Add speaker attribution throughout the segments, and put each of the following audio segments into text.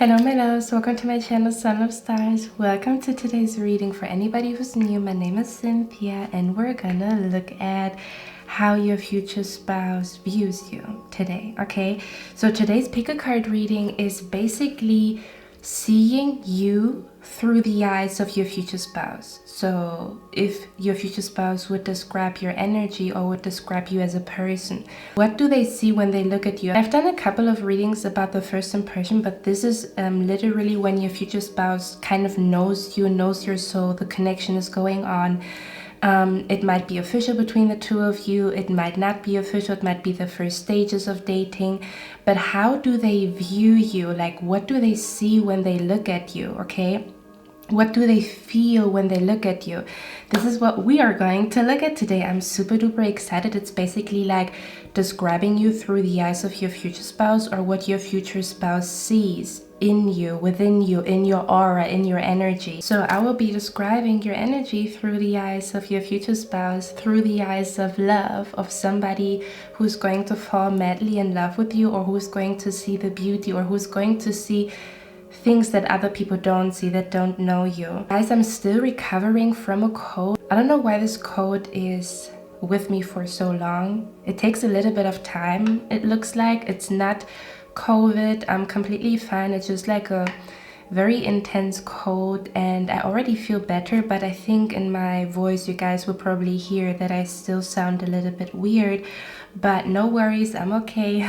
Speaker 1: Hello my loves, welcome to my channel Sun of Stars. Welcome to today's reading. For anybody who's new, my name is Cynthia and we're gonna look at how your future spouse views you today. Okay, so today's pick a card reading is basically seeing you through the eyes of your future spouse. So if your future spouse would describe your energy or would describe you as a person, what do they see when they look at you? I've done a couple of readings about the first impression, but this is literally when your future spouse kind of knows you, knows your soul, the connection is going on. It might be official between the two of you, it might not be official, it might be the first stages of dating, but how do they view you? Like, what do they see when they look at you? Okay, what do they feel when they look at you? This is what we are going to look at today. I'm super duper excited. It's basically like describing you through the eyes of your future spouse, or what your future spouse sees in you, within you, in your aura, in your energy. So I will be describing your energy through the eyes of your future spouse, through the eyes of love, of somebody who's going to fall madly in love with you, or who's going to see the beauty, or who's going to see things that other people don't see, that don't know you. Guys, I'm still recovering from a cold. I don't know why this cold is with me for so long. It takes a little bit of time. It looks like it's not COVID. I'm completely fine. It's just like a very intense cold and I already feel better, but I think in my voice you guys will probably hear that I still sound a little bit weird, but no worries, I'm okay.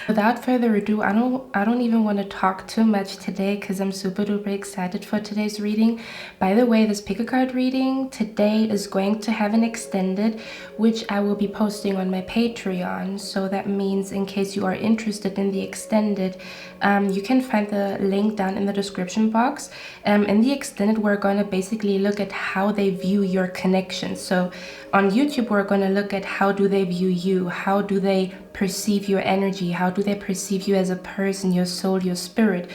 Speaker 1: Without further ado, I don't even want to talk too much today because I'm super duper excited for today's reading. By the way, this pick a card reading today is going to have an extended, which I will be posting on my Patreon. So that means in case you are interested in the extended, you can find the link down in the description box. In the extended, we're going to basically look at how they view your connection. So on YouTube, we're going to look at how do they view you, how do they perceive your energy, how do they perceive you as a person, your soul, your spirit.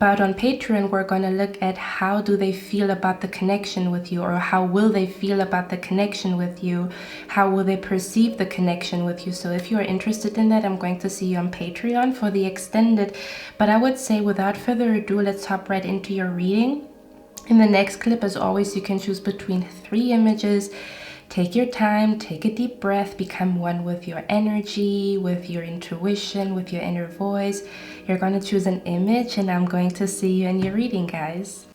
Speaker 1: But on Patreon, we're going to look at how do they feel about the connection with you, or how will they feel about the connection with you, how will they perceive the connection with you. So if you are interested in that, I'm going to see you on Patreon for the extended. But I would say without further ado, let's hop right into your reading. In the next clip, as always, you can choose between 3 images. Take your time, take a deep breath, become one with your energy, with your intuition, with your inner voice. You're going to choose an image and I'm going to see you in your reading, guys.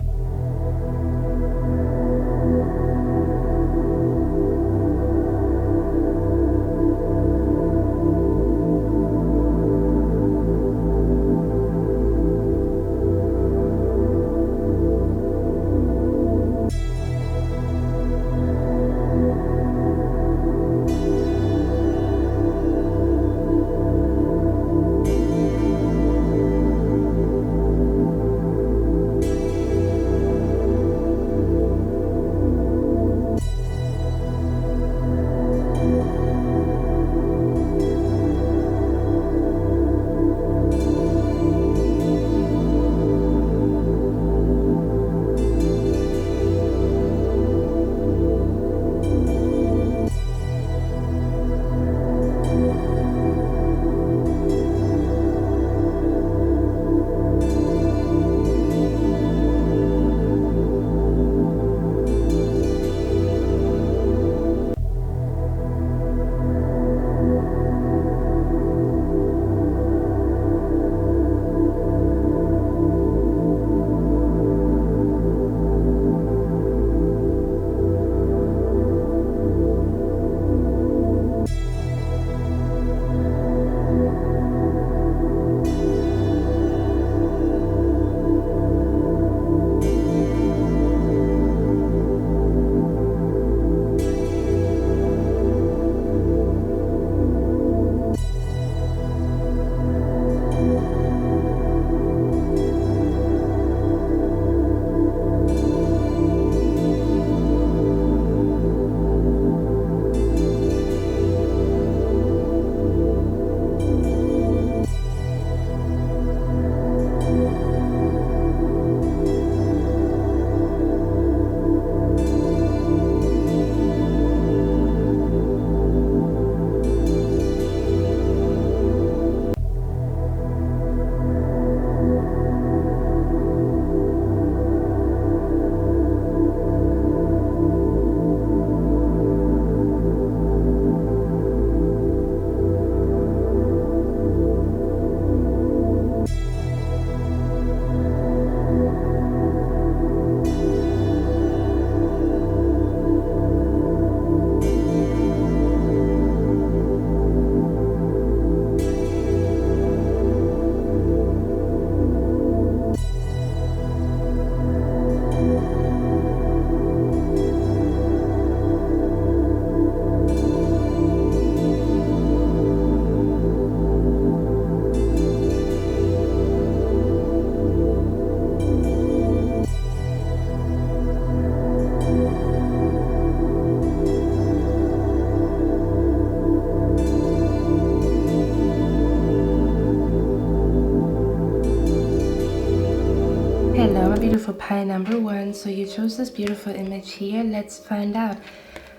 Speaker 1: For pie number 1, so you chose this beautiful image here. Let's find out.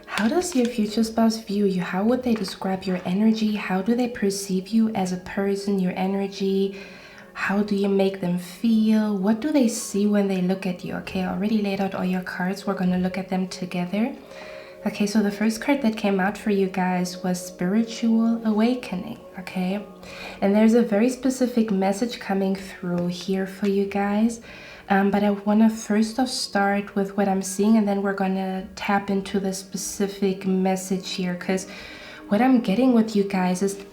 Speaker 1: How does your future spouse view you? How would they describe your energy? How do they perceive you as a person, your energy? How do you make them feel? What do they see when they look at you? Okay, I already laid out all your cards. We're going to look at them together. Okay, so the first card that came out for you guys was Spiritual Awakening, okay? And there's a very specific message coming through here for you guys. But I want to first off start with what I'm seeing, and then we're going to tap into the specific message here, because what I'm getting with you guys is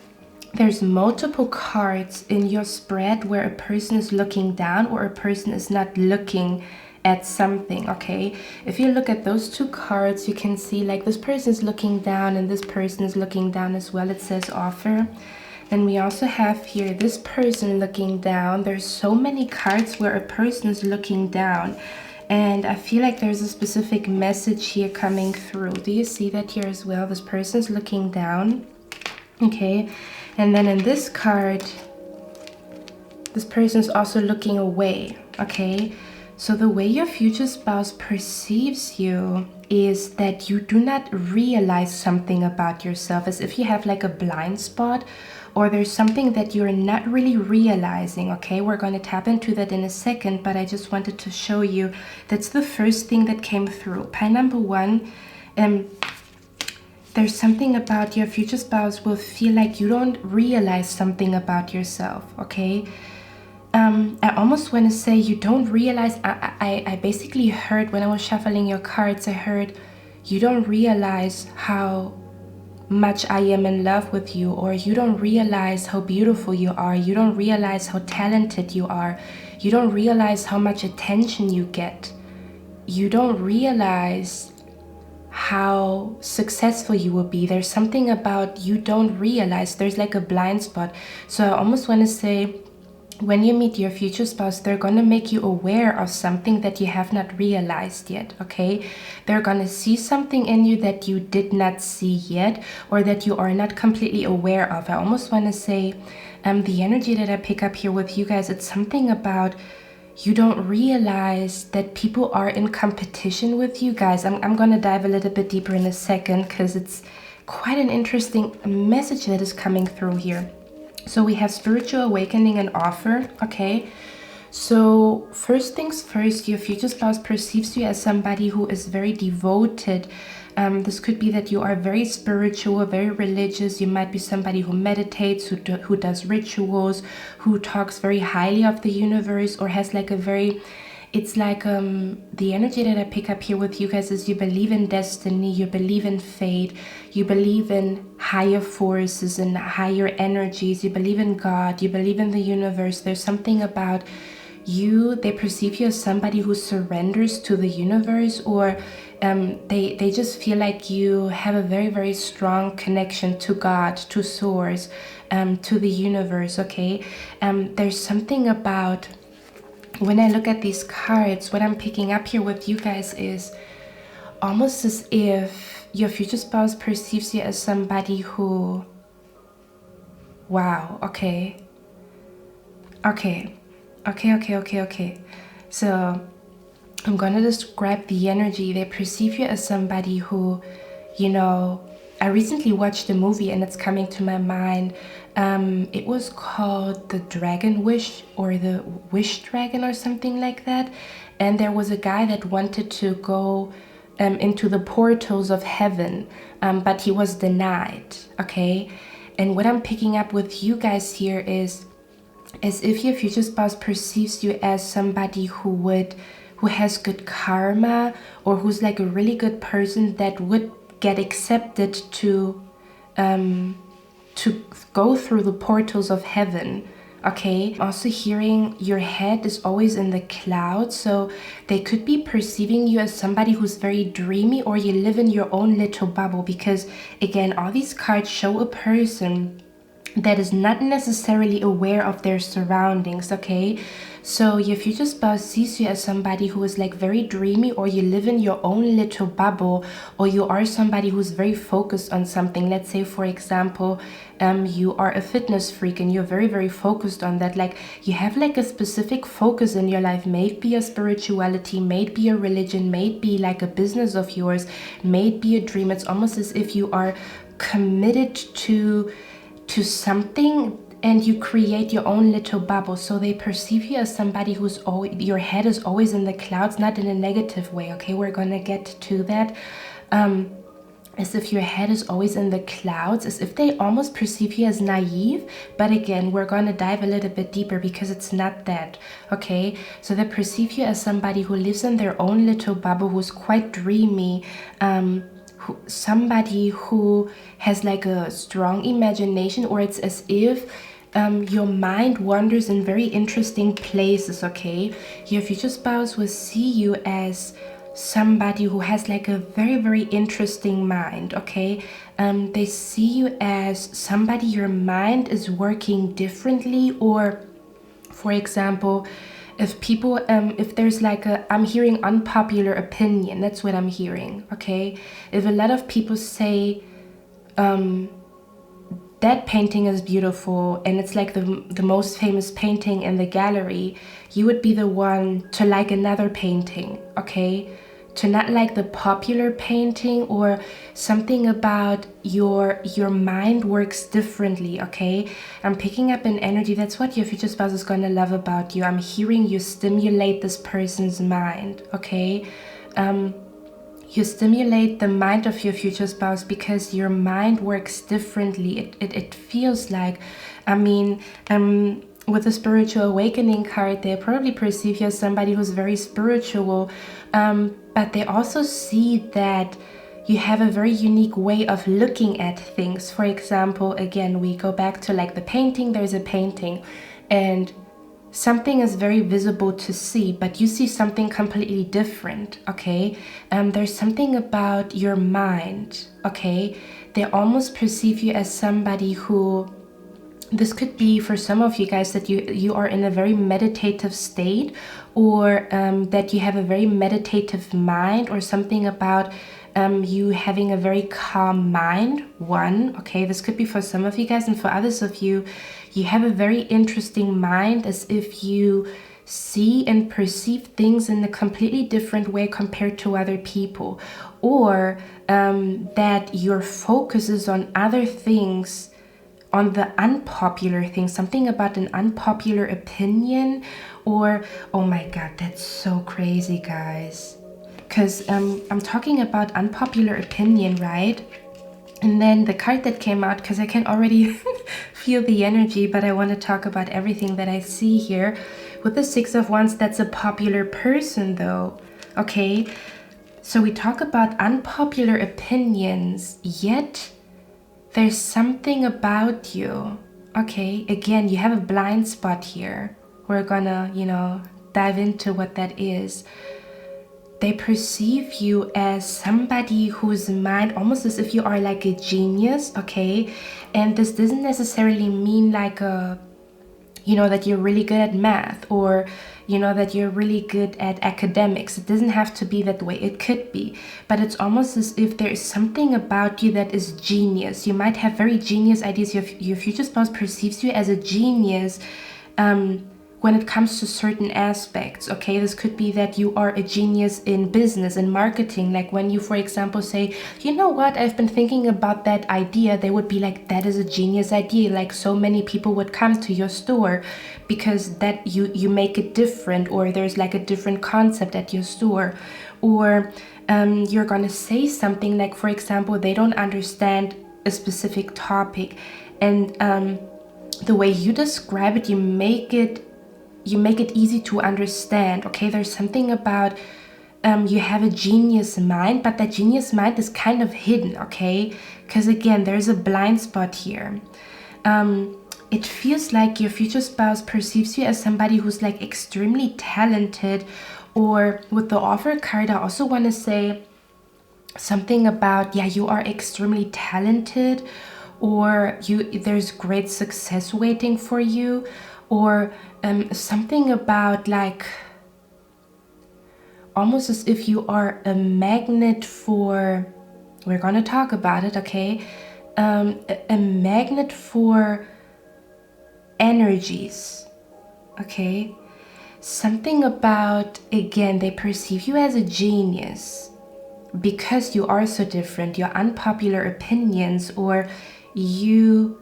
Speaker 1: there's multiple cards in your spread where a person is looking down or a person is not looking at something, okay? If you look at those two cards, you can see like this person is looking down and this person is looking down as well. It says offer. And we also have here this person looking down. There's so many cards where a person is looking down, and I feel like there's a specific message here coming through. Do you see that here as well? This person is looking down, okay? And then in this card, this person is also looking away, okay? So the way your future spouse perceives you is that you do not realize something about yourself, as if you have like a blind spot, or there's something that you're not really realizing, okay? We're going to tap into that in a second, but I just wanted to show you that's the first thing that came through. Pie number 1, there's something about your future spouse will feel like you don't realize something about yourself, okay? I almost want to say you don't realize, I basically heard when I was shuffling your cards, I heard you don't realize how much I am in love with you, or you don't realize how beautiful you are, you don't realize how talented you are, you don't realize how much attention you get, you don't realize how successful you will be. There's something about you don't realize, there's like a blind spot. So I almost want to say when you meet your future spouse, they're going to make you aware of something that you have not realized yet, okay? They're going to see something in you that you did not see yet, or that you are not completely aware of. I almost want to say the energy that I pick up here with you guys, it's something about you don't realize that people are in competition with you guys. I'm going to dive a little bit deeper in a second, because it's quite an interesting message that is coming through here. So we have Spiritual Awakening and offer, okay? So first things first, your future spouse perceives you as somebody who is very devoted. This could be that you are very spiritual, very religious. You might be somebody who meditates, who does rituals, who talks very highly of the universe, or has like a very... It's like the energy that I pick up here with you guys is you believe in destiny, you believe in fate, you believe in higher forces and higher energies, you believe in God, you believe in the universe. There's something about you, they perceive you as somebody who surrenders to the universe, or they just feel like you have a very, very strong connection to God, to source, to the universe, okay? There's something about... When I look at these cards, what I'm picking up here with you guys is almost as if your future spouse perceives you as somebody who... Wow, okay. Okay. So I'm going to describe the energy. They perceive you as somebody who, you know... I recently watched a movie and it's coming to my mind. It was called The Dragon Wish, or The Wish Dragon, or something like that. And there was a guy that wanted to go into the portals of heaven, but he was denied, okay? And what I'm picking up with you guys here is as if your future spouse perceives you as somebody who has good karma, or who's like a really good person that would get accepted to go through the portals of heaven, okay? Also hearing your head is always in the clouds, so they could be perceiving you as somebody who's very dreamy, or you live in your own little bubble, because again, all these cards show a person that is not necessarily aware of their surroundings, okay? So your future spouse sees you as somebody who is like very dreamy, or you live in your own little bubble, or you are somebody who's very focused on something. Let's say, for example, you are a fitness freak and you're very, very focused on that. Like you have like a specific focus in your life, maybe a spirituality, maybe a religion, maybe like a business of yours, maybe a dream. It's almost as if you are committed to something, and you create your own little bubble. So they perceive you as somebody who's always, your head is always in the clouds, not in a negative way, okay? We're gonna get to that. As if your head is always in the clouds, as if they almost perceive you as naive. But again, we're gonna dive a little bit deeper because it's not that, okay? So they perceive you as somebody who lives in their own little bubble, who's quite dreamy, somebody who has like a strong imagination, or it's as if your mind wanders in very interesting places, okay? Your future spouse will see you as somebody who has like a very, very interesting mind, okay? They see you as somebody, your mind is working differently, or for example, if people, if there's like a, I'm hearing unpopular opinion, that's what I'm hearing, okay? If a lot of people say, that painting is beautiful, and it's like the most famous painting in the gallery, you would be the one to like another painting, okay? To not like the popular painting, or something about your mind works differently, okay? I'm picking up an energy. That's what your future spouse is gonna love about you. I'm hearing you stimulate this person's mind, okay? You stimulate the mind of your future spouse because your mind works differently. It feels like, I mean, with the spiritual awakening card, they probably perceive you as somebody who's very spiritual, but they also see that you have a very unique way of looking at things. For example, again, we go back to like the painting. There's a painting and something is very visible to see, but you see something completely different, okay? There's something about your mind, okay? They almost perceive you as somebody who, this could be for some of you guys that you are in a very meditative state, or that you have a very meditative mind, or something about you having a very calm mind. One, okay, this could be for some of you guys, and for others of you, you have a very interesting mind, as if you see and perceive things in a completely different way compared to other people, or that your focus is on other things, on the unpopular things, something about an unpopular opinion, or, oh my God, that's so crazy, guys. Because I'm talking about unpopular opinion, right? And then the card that came out, because I can already feel the energy, but I want to talk about everything that I see here. With the Six of Wands, that's a popular person though, okay? So we talk about unpopular opinions, yet there's something about you, okay? Again, you have a blind spot here. We're gonna, dive into what that is. They perceive you as somebody whose mind, almost as if you are like a genius, okay? And this doesn't necessarily mean like that you're really good at math, or that you're really good at academics. It doesn't have to be that way. It could be, but it's almost as if there is something about you that is genius. You might have very genius ideas. Your future spouse perceives you as a genius when it comes to certain aspects, okay? This could be that you are a genius in business and marketing. Like when you, for example, say, you know what, I've been thinking about that idea, they would be like, that is a genius idea. Like so many people would come to your store because that you make it different, or there's like a different concept at your store. Or you're gonna say something like, for example, they don't understand a specific topic, and the way you describe it, you make it easy to understand, okay? There's something about you have a genius mind, but that genius mind is kind of hidden, okay? Because again, there's a blind spot here. It feels like your future spouse perceives you as somebody who's like extremely talented, or with the Offer card, I also want to say something about, yeah, you are extremely talented, or there's great success waiting for you, or something about like almost as if you are a magnet for, we're going to talk about it, okay? A magnet for energies, okay? Something about, again, they perceive you as a genius because you are so different, your unpopular opinions, or you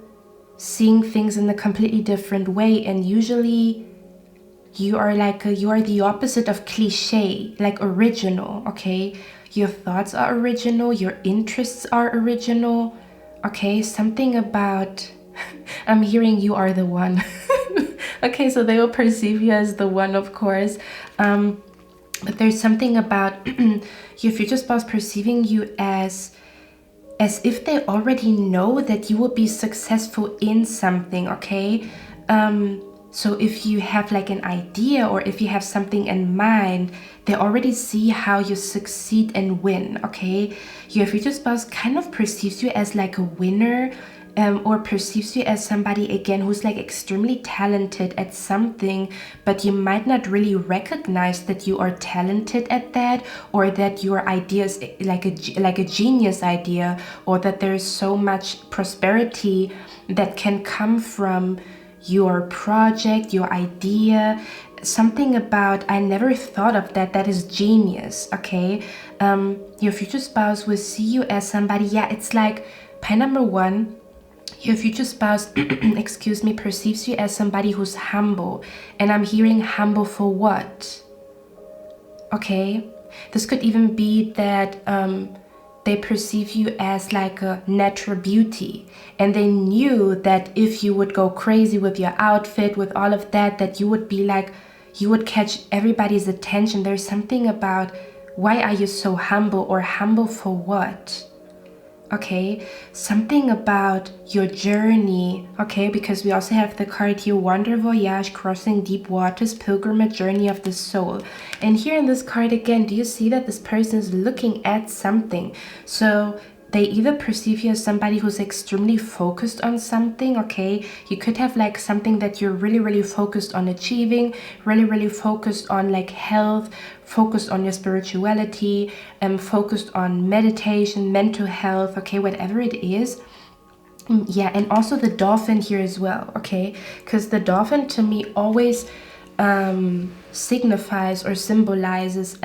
Speaker 1: seeing things in a completely different way. And usually you are like you are the opposite of cliche, like original, okay? Your thoughts are original, your interests are original, okay? Something about, I'm hearing you are the one. Okay, so they will perceive you as the one, of course. But there's something about your future spouse perceiving you as if they already know that you will be successful in something, okay? So if you have like an idea, or if you have something in mind, they already see how you succeed and win, okay? Your future spouse kind of perceives you as like a winner, or perceives you as somebody, again, who's like extremely talented at something, but you might not really recognize that you are talented at that, or that your idea is like a genius idea, or that there's so much prosperity that can come from your project, your idea. Something about, I never thought of that, that is genius, okay? Your future spouse will see you as somebody, yeah, it's like point number one, your future spouse, excuse me, perceives you as somebody who's humble. And I'm hearing humble for what? Okay, this could even be that they perceive you as like a natural beauty, and they knew that if you would go crazy with your outfit, with all of that, that you would be like, you would catch everybody's attention. There's something about, why are you so humble, or humble for what? Okay, something about your journey, okay, because we also have the card here, Wander Voyage, Crossing Deep Waters, Pilgrimage, Journey of the Soul. And here in this card again, do you see that this person is looking at something? So they either perceive you as somebody who's extremely focused on something, okay? You could have like something that you're really, really focused on achieving, really, really focused on like health, focused on your spirituality, focused on meditation, mental health, okay, whatever it is. Yeah, and also the dolphin here as well, okay? Because the dolphin to me always signifies or symbolizes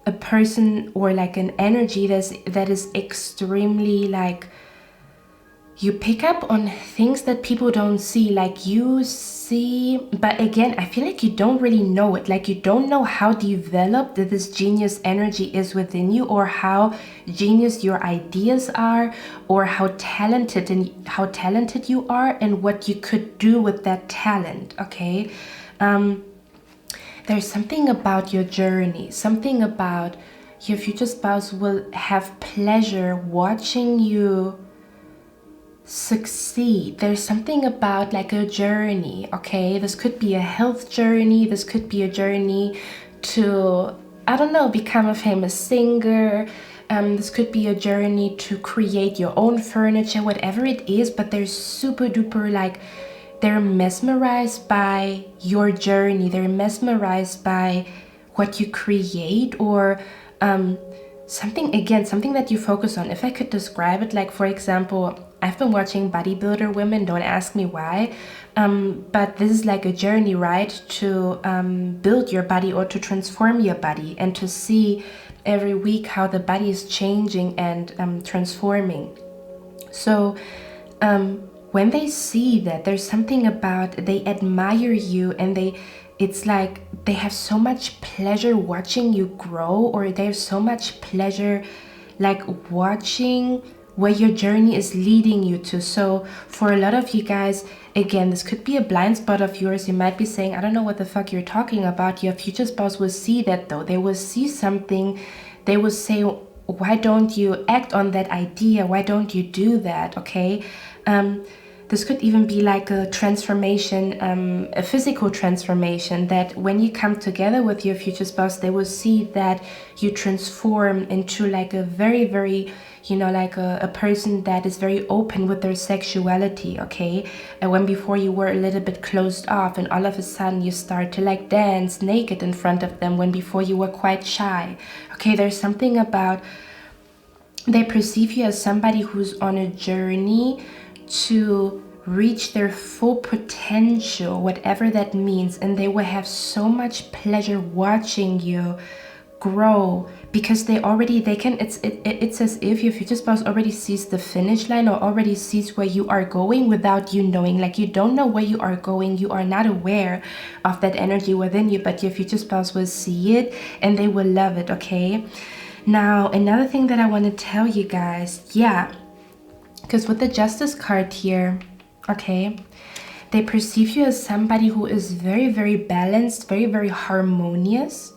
Speaker 1: a person, or like an energy that is extremely like, you pick up on things that people don't see, like you see, but again, I feel like you don't really know it, like you don't know how developed this genius energy is within you, or how genius your ideas are, or how talented you are, and what you could do with that talent, okay? There's something about your journey, something about your future spouse will have pleasure watching you succeed. There's something about like a journey, okay? This could be a health journey. This could be a journey to, I don't know, become a famous singer. This could be a journey to create your own furniture, whatever it is, but there's super duper like, they're mesmerized by your journey. They're mesmerized by what you create, or something that you focus on. If I could describe it, like for example, I've been watching bodybuilder women, don't ask me why, but this is like a journey, right? To build your body, or to transform your body, and to see every week how the body is changing and transforming. So when they see that, there's something about, they admire you, and it's like they have so much pleasure watching you grow, or they have so much pleasure like watching where your journey is leading you to. So for a lot of you guys, again, this could be a blind spot of yours. You might be saying, I don't know what the fuck you're talking about. Your future spouse will see that though. They will see something. They will say, why don't you act on that idea? Why don't you do that? Okay. This could even be like a transformation, a physical transformation, that when you come together with your future spouse, they will see that you transform into like a very, very you know, like a person that is very open with their sexuality, okay? And when before you were a little bit closed off, and all of a sudden you start to like dance naked in front of them when before you were quite shy. Okay, there's something about they perceive you as somebody who's on a journey to reach their full potential, whatever that means, and they will have so much pleasure watching you grow, because it's as if your future spouse already sees the finish line or already sees where you are going without you knowing. Like, you don't know where you are going, you are not aware of that energy within you, but your future spouse will see it and they will love it. Okay, now another thing that I want to tell you guys, yeah, because with the Justice card here, okay, they perceive you as somebody who is very, very balanced, very, very harmonious.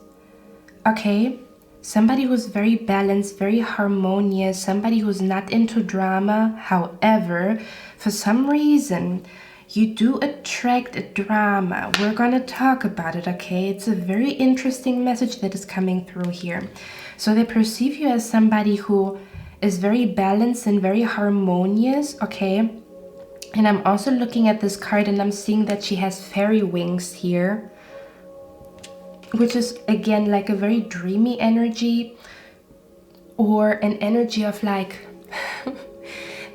Speaker 1: Okay, somebody who's very balanced, very harmonious, somebody who's not into drama. However, for some reason, you do attract a drama. We're gonna talk about it, okay? It's a very interesting message that is coming through here. So they perceive you as somebody who is very balanced and very harmonious, okay? And I'm also looking at this card and I'm seeing that she has fairy wings here, which is again like a very dreamy energy, or an energy of like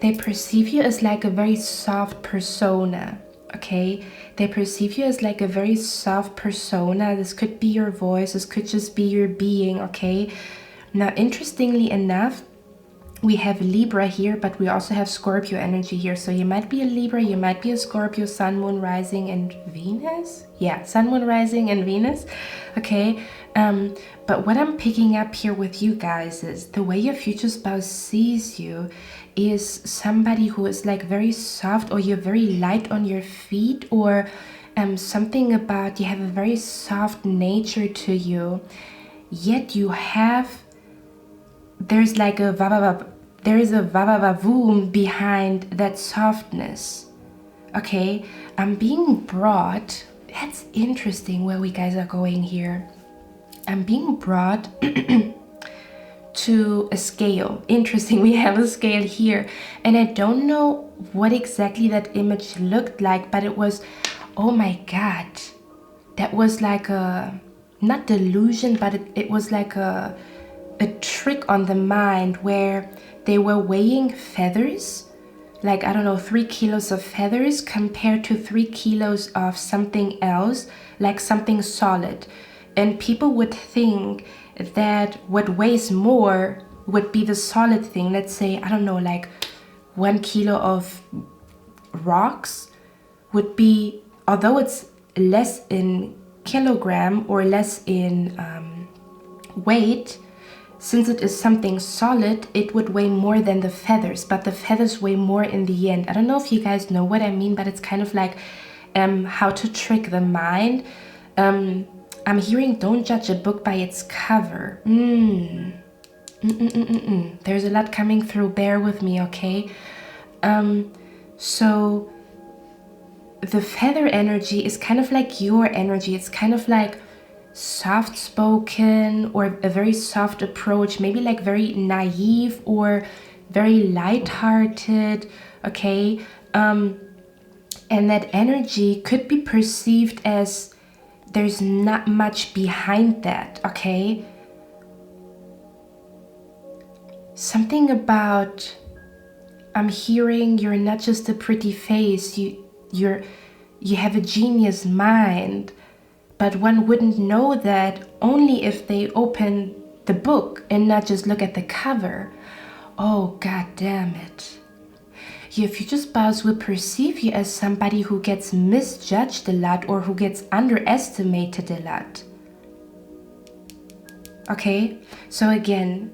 Speaker 1: they perceive you as like a very soft persona. Okay, they perceive you as like a very soft persona. This could be your voice, this could just be your being. Okay, now interestingly enough, we have Libra here, but we also have Scorpio energy here. So you might be a Libra, you might be a Scorpio, Sun, Moon, Rising, and Venus. Yeah, Sun, Moon, Rising, and Venus. Okay, but what I'm picking up here with you guys is the way your future spouse sees you is somebody who is like very soft, or you're very light on your feet, or something about you have a very soft nature to you, yet you have, there's like a vavavoom behind that softness. Okay, I'm being brought, that's interesting where we guys are going here. I'm being brought to a scale. Interesting, we have a scale here, and I don't know what exactly that image looked like, but it was, oh my god, that was like a, not delusion, but it was like a trick on the mind, where they were weighing feathers, like, I don't know, 3 kilos of feathers compared to 3 kilos of something else, like something solid. And people would think that what weighs more would be the solid thing. Let's say, I don't know, like 1 kilo of rocks would be, although it's less in kilogram or less in weight, since it is something solid, it would weigh more than the feathers, but the feathers weigh more in the end. I don't know if you guys know what I mean, but it's kind of like how to trick the mind. I'm hearing, don't judge a book by its cover. There's a lot coming through, bear with me, okay? So the feather energy is kind of like your energy. It's kind of like soft spoken, or a very soft approach, maybe like very naive or very light-hearted. Okay, and that energy could be perceived as there's not much behind that. Okay, something about, I'm hearing, you're not just a pretty face, you have a genius mind. But one wouldn't know that only if they open the book and not just look at the cover. Oh, god damn it. Your future spouse will perceive you as somebody who gets misjudged a lot, or who gets underestimated a lot. Okay, so again,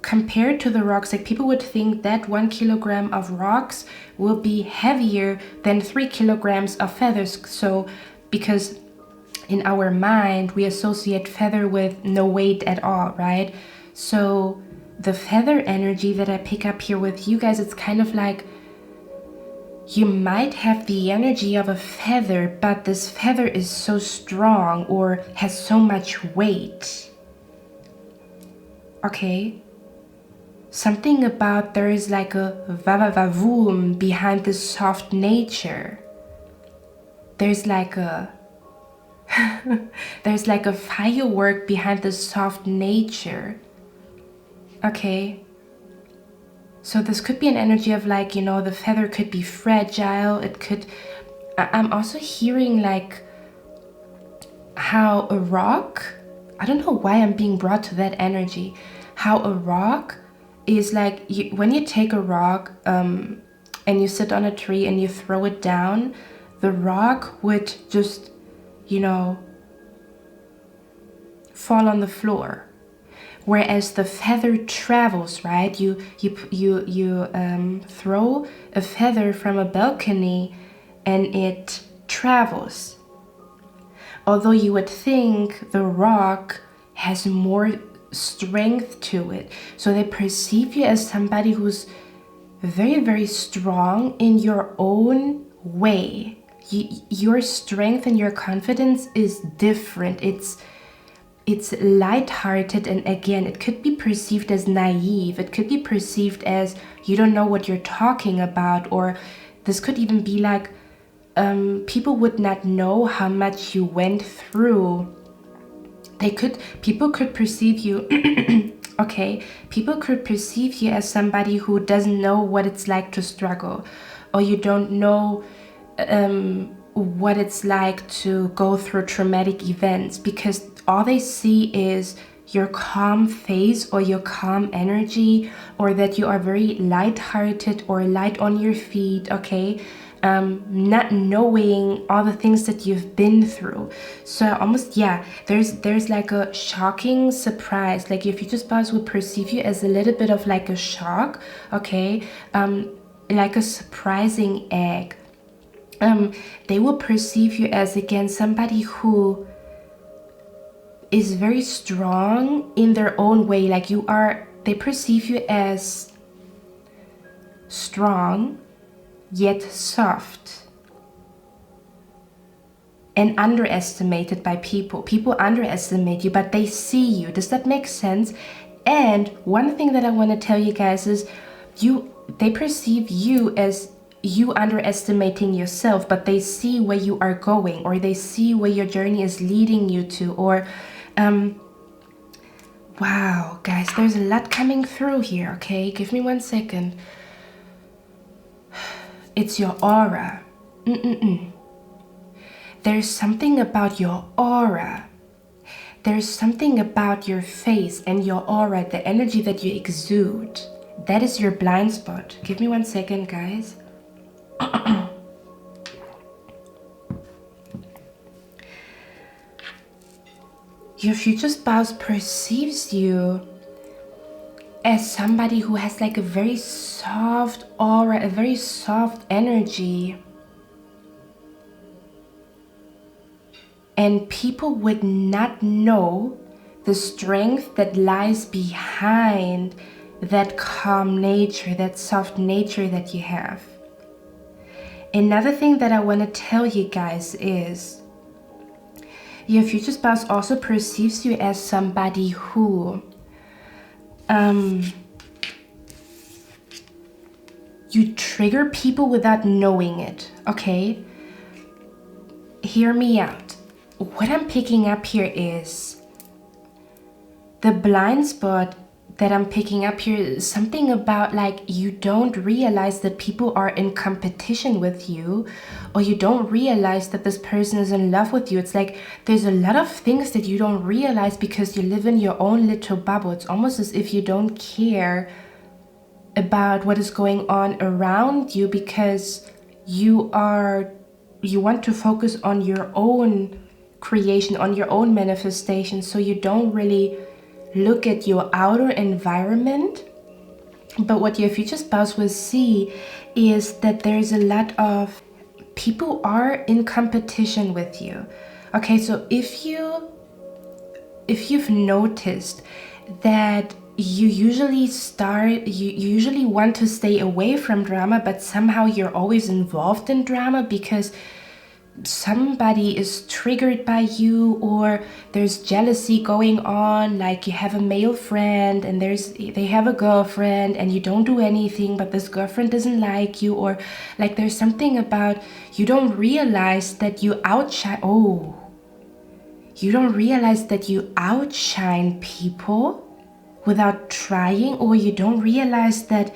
Speaker 1: compared to the rocks, like people would think that 1 kilogram of rocks will be heavier than 3 kilograms of feathers. So because in our mind, we associate feather with no weight at all, right? So the feather energy that I pick up here with you guys, it's kind of like you might have the energy of a feather, but this feather is so strong or has so much weight. Okay? something about there is like a vavavavoom behind this soft nature. There's like a there's like a firework behind this soft nature. Okay. So this could be an energy of like, you know, the feather could be fragile. It could, I'm also hearing like how a rock, I don't know why I'm being brought to that energy, how a rock is like, when you take a rock and you sit on a tree and you throw it down, the rock would just, you know, fall on the floor. Whereas the feather travels, right? You throw a feather from a balcony and it travels. Although you would think the rock has more strength to it. So they perceive you as somebody who's very, very strong in your own way. Your strength and your confidence is different. It's lighthearted, and again, it could be perceived as naive. It could be perceived as you don't know what you're talking about, or this could even be like people would not know how much you went through. People could perceive you, okay, people could perceive you as somebody who doesn't know what it's like to struggle, or you don't know what it's like to go through traumatic events, because all they see is your calm face or your calm energy, or that you are very light-hearted or light on your feet, okay? Not knowing all the things that you've been through. So almost, yeah, there's like a shocking surprise. Like your future spouse will perceive you as a little bit of like a shock, okay? Like a surprising egg. They will perceive you as, again, somebody who is very strong in their own way. Like they perceive you as strong yet soft and underestimated by people. People underestimate you, but they see you. Does that make sense? And one thing that I want to tell you guys is they perceive you as you underestimating yourself, but they see where you are going, or they see where your journey is leading you to, or wow, guys, there's a lot coming through here, okay? Give me 1 second. It's your aura. There's something about your aura. There's something about your face and your aura, the energy that you exude. That is your blind spot. Give me 1 second, guys. Your future spouse perceives you as somebody who has like a very soft aura, a very soft energy. And people would not know the strength that lies behind that calm nature, that soft nature that you have. Another thing that I want to tell you guys is your future spouse also perceives you as somebody who you trigger people without knowing it, okay? Hear me out. What I'm picking up here is the blind spot that I'm picking up here is something about like you don't realize that people are in competition with you, or you don't realize that this person is in love with you. It's like there's a lot of things that you don't realize because you live in your own little bubble. It's almost as if you don't care about what is going on around you because you want to focus on your own creation, on your own manifestation, so you don't really look at your outer environment. But what your future spouse will see is that there's a lot of people are in competition with you. Okay, so if you've noticed that you usually want to stay away from drama, but somehow you're always involved in drama because somebody is triggered by you, or there's jealousy going on, like you have a male friend and they have a girlfriend and you don't do anything, but this girlfriend doesn't like you, or like there's something about you don't realize that you outshine. Oh, you don't realize that you outshine people without trying, or you don't realize that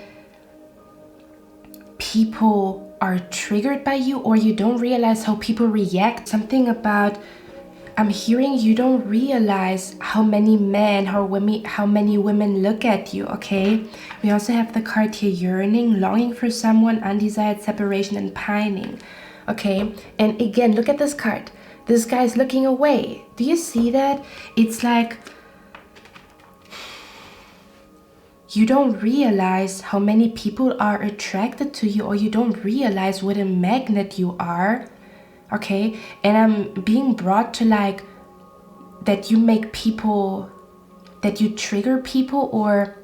Speaker 1: people are triggered by you, or you don't realize how people react. Something about, I'm hearing you don't realize how many men, how many women look at you, okay? We also have the card here, yearning, longing for someone, undesired separation, and pining, okay? And again, look at this card. This guy is looking away. Do you see that? It's like you don't realize how many people are attracted to you, or you don't realize what a magnet you are, okay? And I'm being brought to like that you make people, that you trigger people, or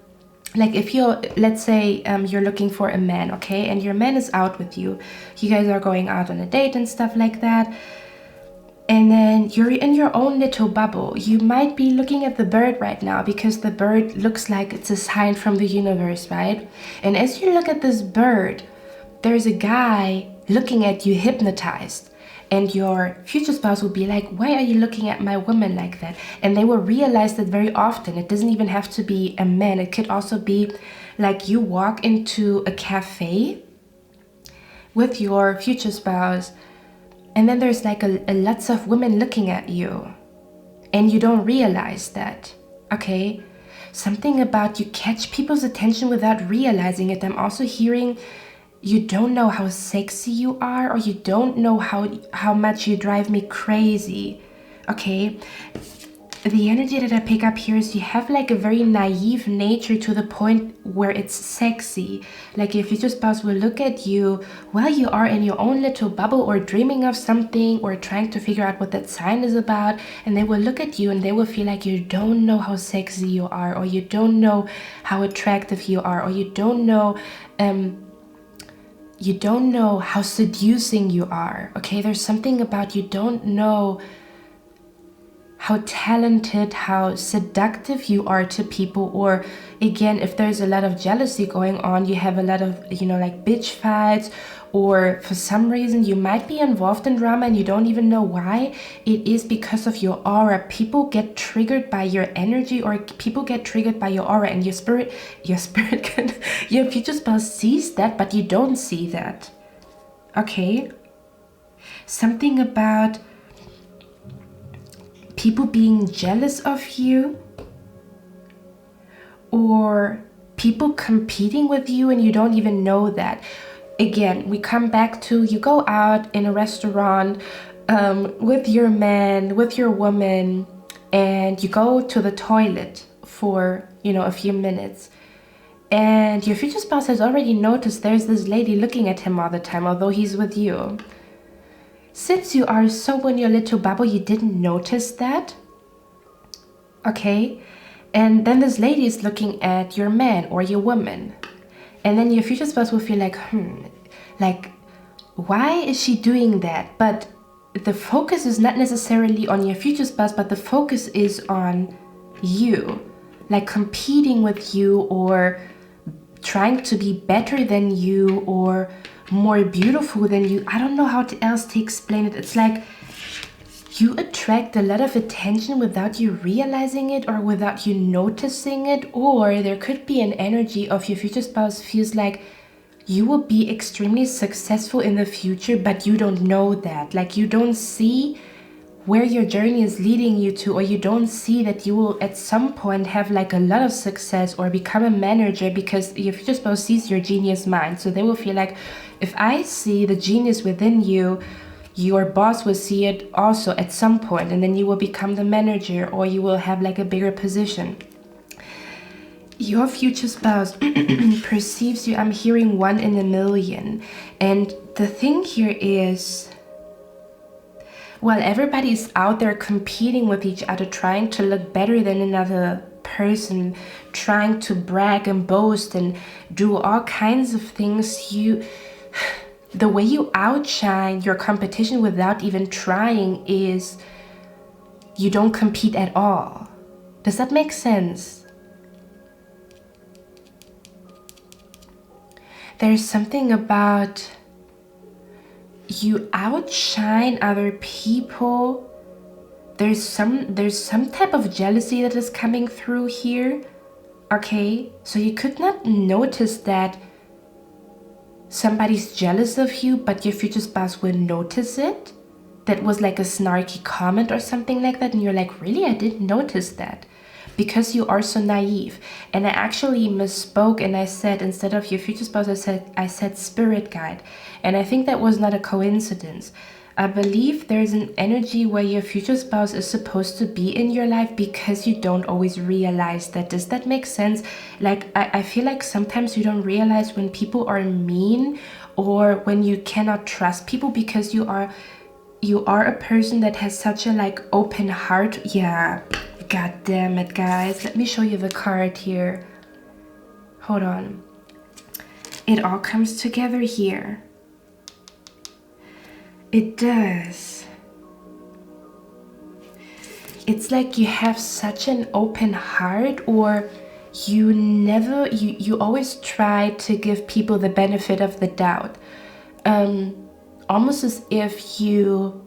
Speaker 1: like if you're, let's say you're looking for a man, okay? And your man is out with you. You guys are going out on a date and stuff like that. And then you're in your own little bubble. You might be looking at the bird right now because the bird looks like it's a sign from the universe, right? And as you look at this bird, there's a guy looking at you hypnotized. And your future spouse will be like, why are you looking at my woman like that? And they will realize that very often. It doesn't even have to be a man. It could also be like you walk into a cafe with your future spouse, and then there's like a lots of women looking at you and you don't realize that, okay? Something about you catch people's attention without realizing it. I'm also hearing you don't know how sexy you are, or you don't know how much you drive me crazy, okay? The energy that I pick up here is you have like a very naive nature to the point where it's sexy. Like if your future spouse will look at you while you are in your own little bubble, or dreaming of something, or trying to figure out what that sign is about, and they will look at you and they will feel like you don't know how sexy you are, or you don't know how attractive you are, or you don't know how seducing you are, okay? There's something about you don't know how talented, how seductive you are to people. Or again, if there's a lot of jealousy going on, you have a lot of, like bitch fights, or for some reason you might be involved in drama and you don't even know why. It is because of your aura. People get triggered by your energy, or people get triggered by your aura, and your future spouse sees that, but you don't see that, okay? Something about people being jealous of you, or people competing with you and you don't even know that. Again, we come back to, you go out in a restaurant with your man, with your woman, and you go to the toilet for, a few minutes. And your future spouse has already noticed there's this lady looking at him all the time, although he's with you. Since you are so in your little bubble, you didn't notice that, okay? And then this lady is looking at your man or your woman. And then your future spouse will feel like, like, why is she doing that? But the focus is not necessarily on your future spouse, but the focus is on you. Like competing with you, or trying to be better than you, or more beautiful than you. I don't know how else to explain it. It's like you attract a lot of attention without you realizing it, or without you noticing it. Or there could be an energy of your future spouse feels like you will be extremely successful in the future, but you don't know that. Like you don't see where your journey is leading you to, or you don't see that you will at some point have like a lot of success or become a manager, because your future spouse sees your genius mind. So they will feel like, if I see the genius within you, your boss will see it also at some point, and then you will become the manager, or you will have like a bigger position. Your future spouse perceives you, I'm hearing 1 in a million. And the thing here is, while everybody is out there competing with each other, trying to look better than another person, trying to brag and boast and do all kinds of things, the way you outshine your competition without even trying is you don't compete at all. Does that make sense? There's something about you outshine other people. There's some type of jealousy that is coming through here. Okay, so you could not notice that somebody's jealous of you, but your future spouse will notice it. That was like a snarky comment or something like that, and you're like, really? I didn't notice that. Because you are so naive. And I actually misspoke, and I said, instead of your future spouse, I said spirit guide. And I think that was not a coincidence. I believe there's an energy where your future spouse is supposed to be in your life because you don't always realize that. Does that make sense? Like, I feel like sometimes you don't realize when people are mean or when you cannot trust people because you are a person that has such a like open heart. Yeah, god damn it, guys. Let me show you the card here. Hold on. It all comes together here. It does. It's like you have such an open heart, or you always try to give people the benefit of the doubt. Almost as if you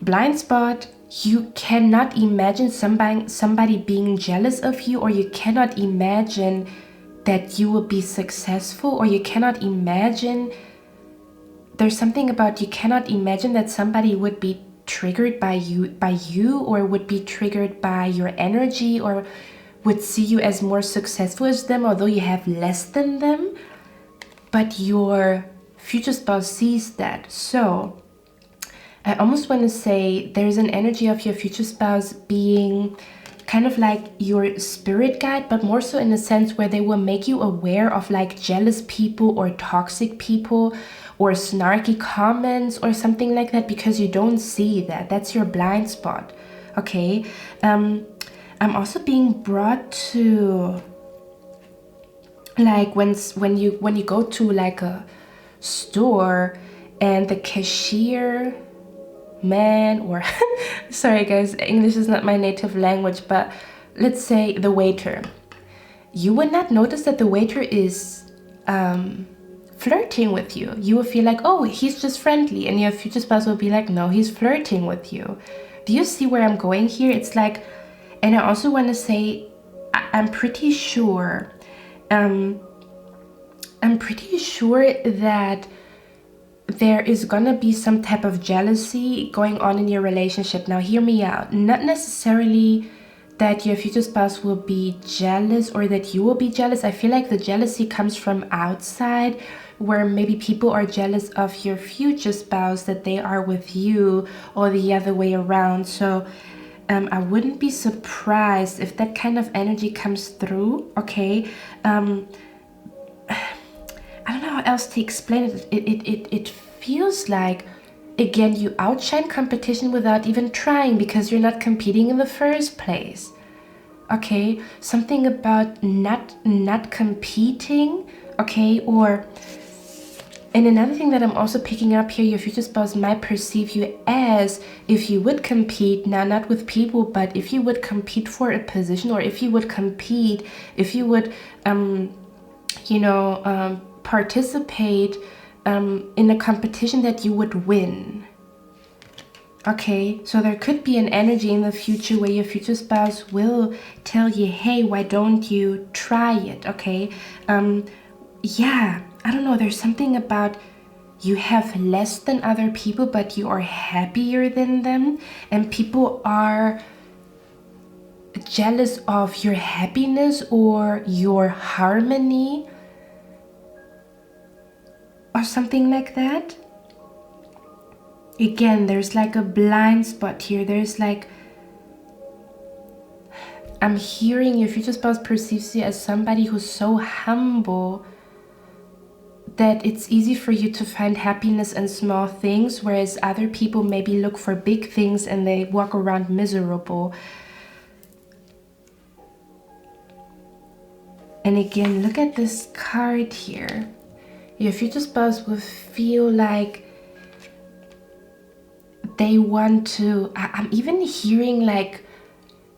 Speaker 1: blind spot, you cannot imagine somebody being jealous of you, or you cannot imagine that you will be successful, or you cannot imagine. There's something about you cannot imagine that somebody would be triggered by you, or would be triggered by your energy, or would see you as more successful as them, although you have less than them. But your future spouse sees that. So I almost want to say there's an energy of your future spouse being kind of like your spirit guide, but more so in a sense where they will make you aware of like jealous people or toxic people or snarky comments or something like that, because you don't see that. That's your blind spot. Okay. I'm also being brought to like when you go to like a store and the cashier man, or sorry guys, English is not my native language, but let's say the waiter, you would not notice that the waiter is flirting with you. You will feel like, oh, he's just friendly, and your future spouse will be like, no, he's flirting with you. Do you see where I'm going here? It's like, and I also want to say, I'm pretty sure that there is gonna be some type of jealousy going on in your relationship. Now hear me out. Not necessarily that your future spouse will be jealous or that you will be jealous. I feel like the jealousy comes from outside, where maybe people are jealous of your future spouse that they are with you, or the other way around. So I wouldn't be surprised if that kind of energy comes through. Okay. I don't know how else to explain it. It feels like, again, you outshine competition without even trying, because you're not competing in the first place. Okay, something about not competing. Okay, or, and another thing that I'm also picking up here, your future spouse might perceive you as, if you would compete, now not with people, but if you would compete for a position, or if you would compete, if you would participate in a competition, that you would win. Okay, so there could be an energy in the future where your future spouse will tell you, hey, why don't you try it? Okay, yeah, I don't know, there's something about you have less than other people, but you are happier than them, and people are jealous of your happiness or your harmony, or something like that. Again, there's like a blind spot here. There's like, I'm hearing your future spouse perceives you as somebody who's so humble that it's easy for you to find happiness in small things, whereas other people maybe look for big things and they walk around miserable. And again, look at this card here. Your future spouse will feel like they want to, I'm even hearing like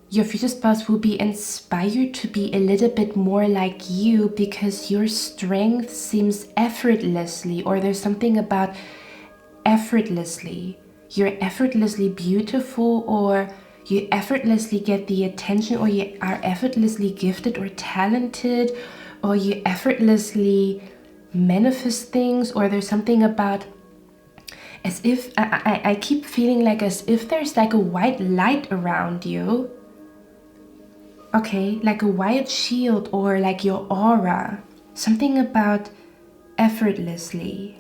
Speaker 1: your future spouse will be inspired to be a little bit more like you because your strength seems effortlessly, or there's something about effortlessly. You're effortlessly beautiful, or you effortlessly get the attention, or you are effortlessly gifted or talented, or you effortlessly manifest things, or there's something about as if I keep feeling like as if there's like a white light around you. Okay, like a white shield, or like your aura. Something about effortlessly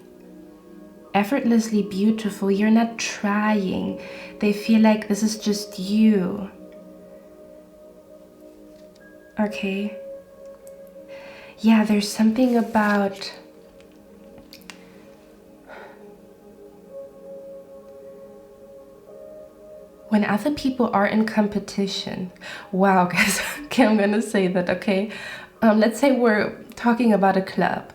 Speaker 1: beautiful. You're not trying. They feel like this is just you. Okay. Yeah, there's something about when other people are in competition. Wow, guys. Okay, I'm gonna say that, okay? Let's say we're talking about a club.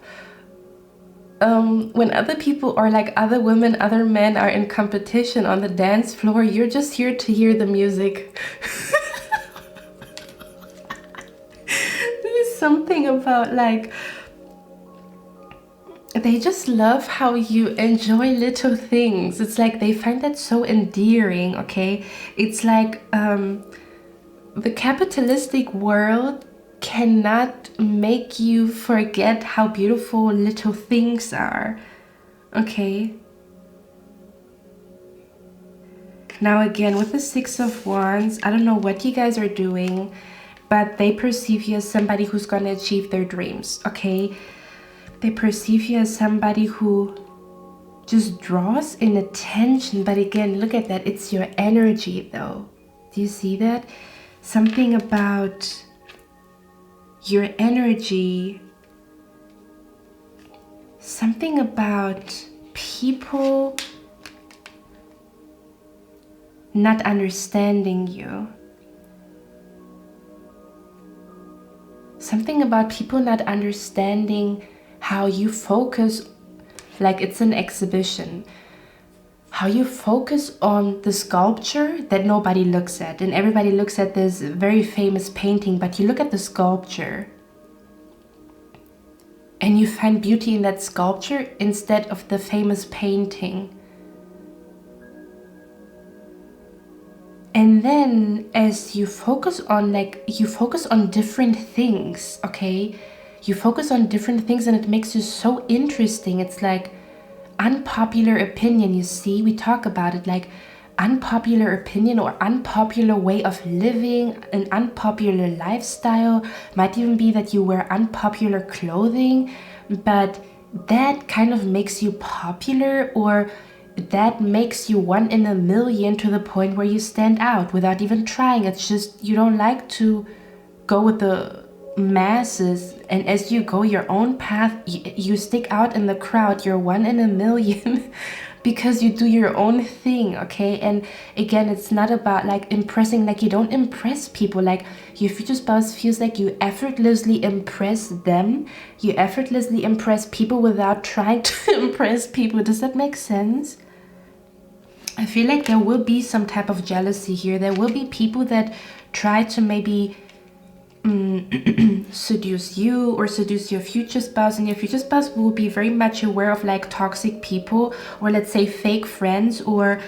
Speaker 1: When other people, or like other women, other men are in competition on the dance floor, you're just here to hear the music. There's something about like, they just love how you enjoy little things. It's like they find that so endearing, okay? It's like the capitalistic world cannot make you forget how beautiful little things are, okay? Now again, with the Six of Wands, I don't know what you guys are doing, but they perceive you as somebody who's going to achieve their dreams, okay? They perceive you as somebody who just draws in attention. But again, look at that. It's your energy though. Do you see that? Something about your energy. Something about people not understanding you. Something about people not understanding how you focus, like it's an exhibition, how you focus on the sculpture that nobody looks at, and everybody looks at this very famous painting, but you look at the sculpture and you find beauty in that sculpture instead of the famous painting. And then as you focus on, like, you focus on different things, okay? You focus on different things and it makes you so interesting. It's like unpopular opinion, you see? We talk about it like unpopular opinion or unpopular way of living, an unpopular lifestyle. Might even be that you wear unpopular clothing, but that kind of makes you popular, or that makes you 1 in a million to the point where you stand out without even trying. It's just you don't like to go with the masses, and as you go your own path, you stick out in the crowd. You're 1 in a million because you do your own thing, okay? And again, it's not about like impressing. Like, you don't impress people. Like, your future spouse feels like you effortlessly impress them. You effortlessly impress people without trying to impress people. Does that make sense? I feel like there will be some type of jealousy here. There will be people that try to maybe seduce you or seduce your future spouse, and your future spouse will be very much aware of like toxic people, or let's say fake friends. Or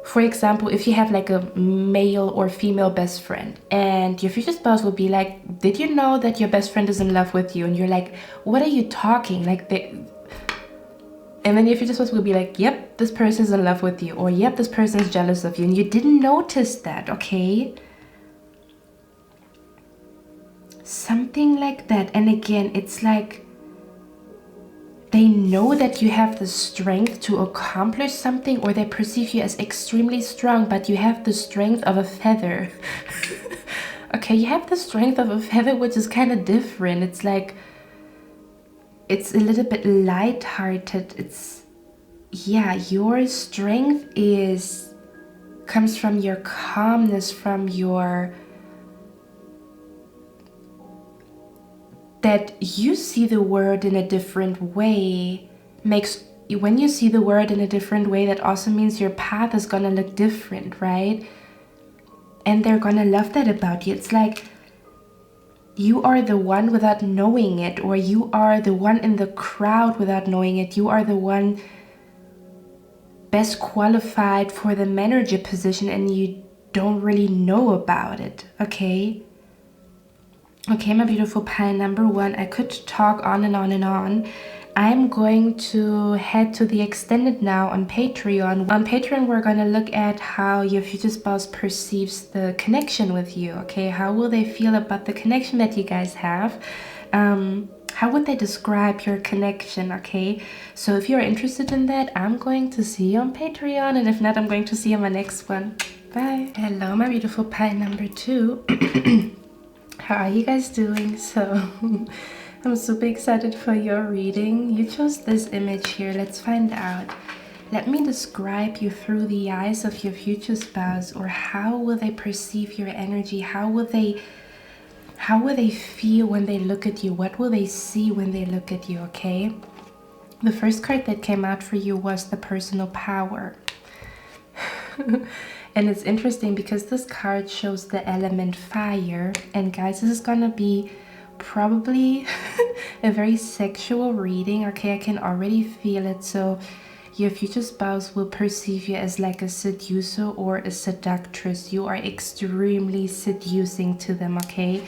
Speaker 1: for example, if you have like a male or female best friend, and your future spouse will be like, did you know that your best friend is in love with you? And you're like, what are you talking? Like, and then your future spouse will be like, yep, this person is in love with you, or yep, this person is jealous of you, and you didn't notice that, okay? Something like that. And again, it's like they know that you have the strength to accomplish something, or they perceive you as extremely strong, but you have the strength of a feather. Okay, you have the strength of a feather, which is kind of different. It's like, it's a little bit light-hearted. It's, yeah, your strength comes from your calmness, from your, that you see the world in a different way when you see the world in a different way, that also means your path is gonna look different, right? And they're gonna love that about you. It's like you are the one without knowing it, or you are the one in the crowd without knowing it. You are the one best qualified for the manager position and you don't really know about it, okay? Okay, my beautiful pile number 1. I could talk on and on and on. I'm going to head to the extended now on Patreon. On Patreon, we're going to look at how your future spouse perceives the connection with you, okay? How will they feel about the connection that you guys have? How would they describe your connection, okay? So if you're interested in that, I'm going to see you on Patreon. And if not, I'm going to see you on my next one. Bye. Hello, my beautiful pile number 2. How are you guys doing? So I'm super excited for your reading. You chose this image here. Let's find out. Let me describe you through the eyes of your future spouse, or how will they perceive your energy? How will they feel when they look at you? What will they see when they look at you, okay? The first card that came out for you was the personal power. And it's interesting because this card shows the element fire. And guys, this is gonna be probably a very sexual reading, okay? I can already feel it. So your future spouse will perceive you as like a seducer or a seductress. You are extremely seducing to them, okay?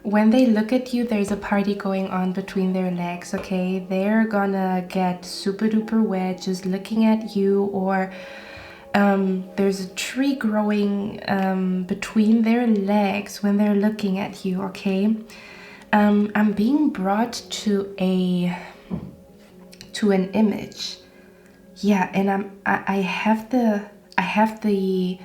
Speaker 1: When they look at you, there's a party going on between their legs, okay? They're gonna get super duper wet just looking at you, or there's a tree growing between their legs when they're looking at you, okay? I'm being brought to an image. Yeah, and I have the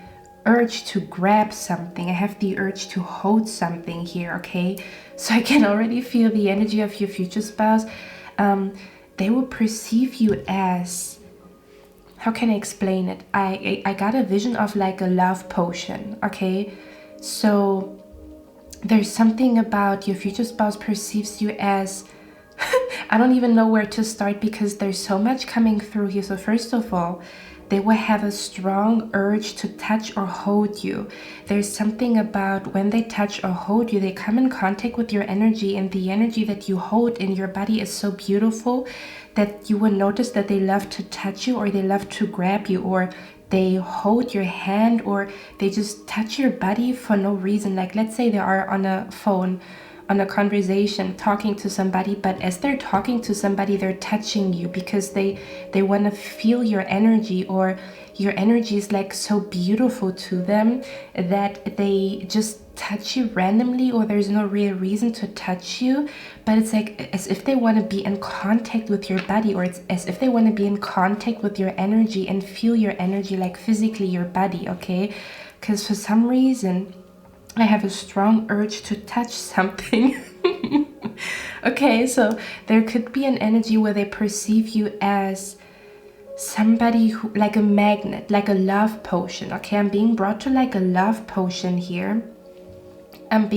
Speaker 1: urge to grab something. I have the urge to hold something here, okay? So I can already feel the energy of your future spouse. They will perceive you as, how can I explain it? I got a vision of like a love potion, okay? So there's something about your future spouse perceives you as, I don't even know where to start because there's so much coming through here. So first of all, they will have a strong urge to touch or hold you. There's something about when they touch or hold you, they come in contact with your energy, and the energy that you hold in your body is so beautiful that you will notice that they love to touch you, or they love to grab you, or they hold your hand, or they just touch your body for no reason. Like let's say they are on a phone, on a conversation, talking to somebody, but as they're talking to somebody, they're touching you because they want to feel your energy, or your energy is like so beautiful to them that they just touch you randomly, or there's no real reason to touch you, but it's like as if they want to be in contact with your body, or it's as if they want to be in contact with your energy and feel your energy, like physically your body, okay? Because for some reason I have a strong urge to touch something. Okay, so there could be an energy where they perceive you as somebody who, like a magnet, like a love potion, okay? I'm being brought to like a love potion here. I'm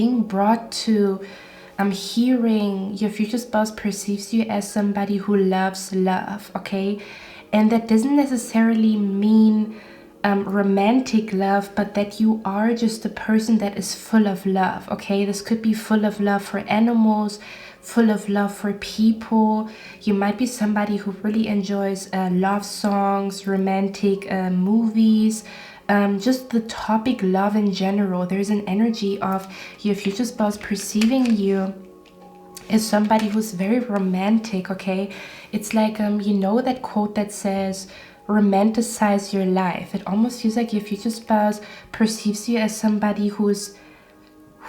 Speaker 1: hearing your future spouse perceives you as somebody who loves love, okay? And that doesn't necessarily mean romantic love, but that you are just a person that is full of love, okay? This could be full of love for animals, full of love for people. You might be somebody who really enjoys love songs, romantic movies, just the topic love in general. There's an energy of your future spouse perceiving you as somebody who's very romantic, okay? It's like, you know that quote that says, romanticize your life. It almost feels like your future spouse perceives you as somebody who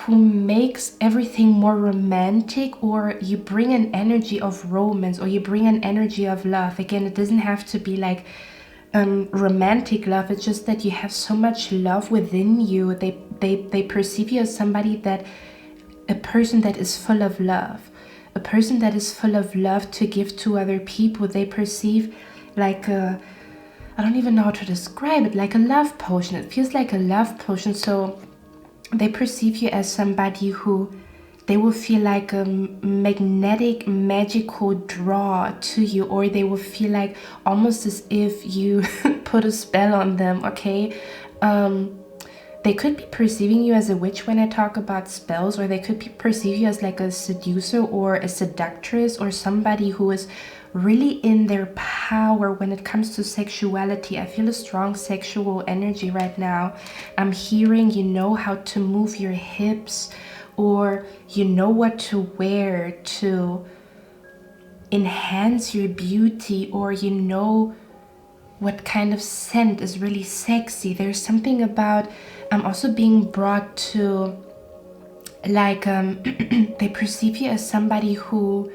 Speaker 1: makes everything more romantic, or you bring an energy of romance, or you bring an energy of love. Again, it doesn't have to be like romantic love. It's just that you have so much love within you. They perceive you as somebody a person that is full of love, a person that is full of love to give to other people. They perceive like I don't even know how to describe it, like a love potion. It feels like a love potion. So they perceive you as somebody who they will feel like a magnetic, magical draw to you, or they will feel like almost as if you put a spell on them, okay? They could be perceiving you as a witch when I talk about spells, or they could perceive you as like a seducer or a seductress, or somebody who is really in their power when it comes to sexuality. I feel a strong sexual energy right now. I'm hearing you know how to move your hips, or you know what to wear to enhance your beauty, or you know what kind of scent is really sexy. There's something about also being brought to like they perceive you as somebody who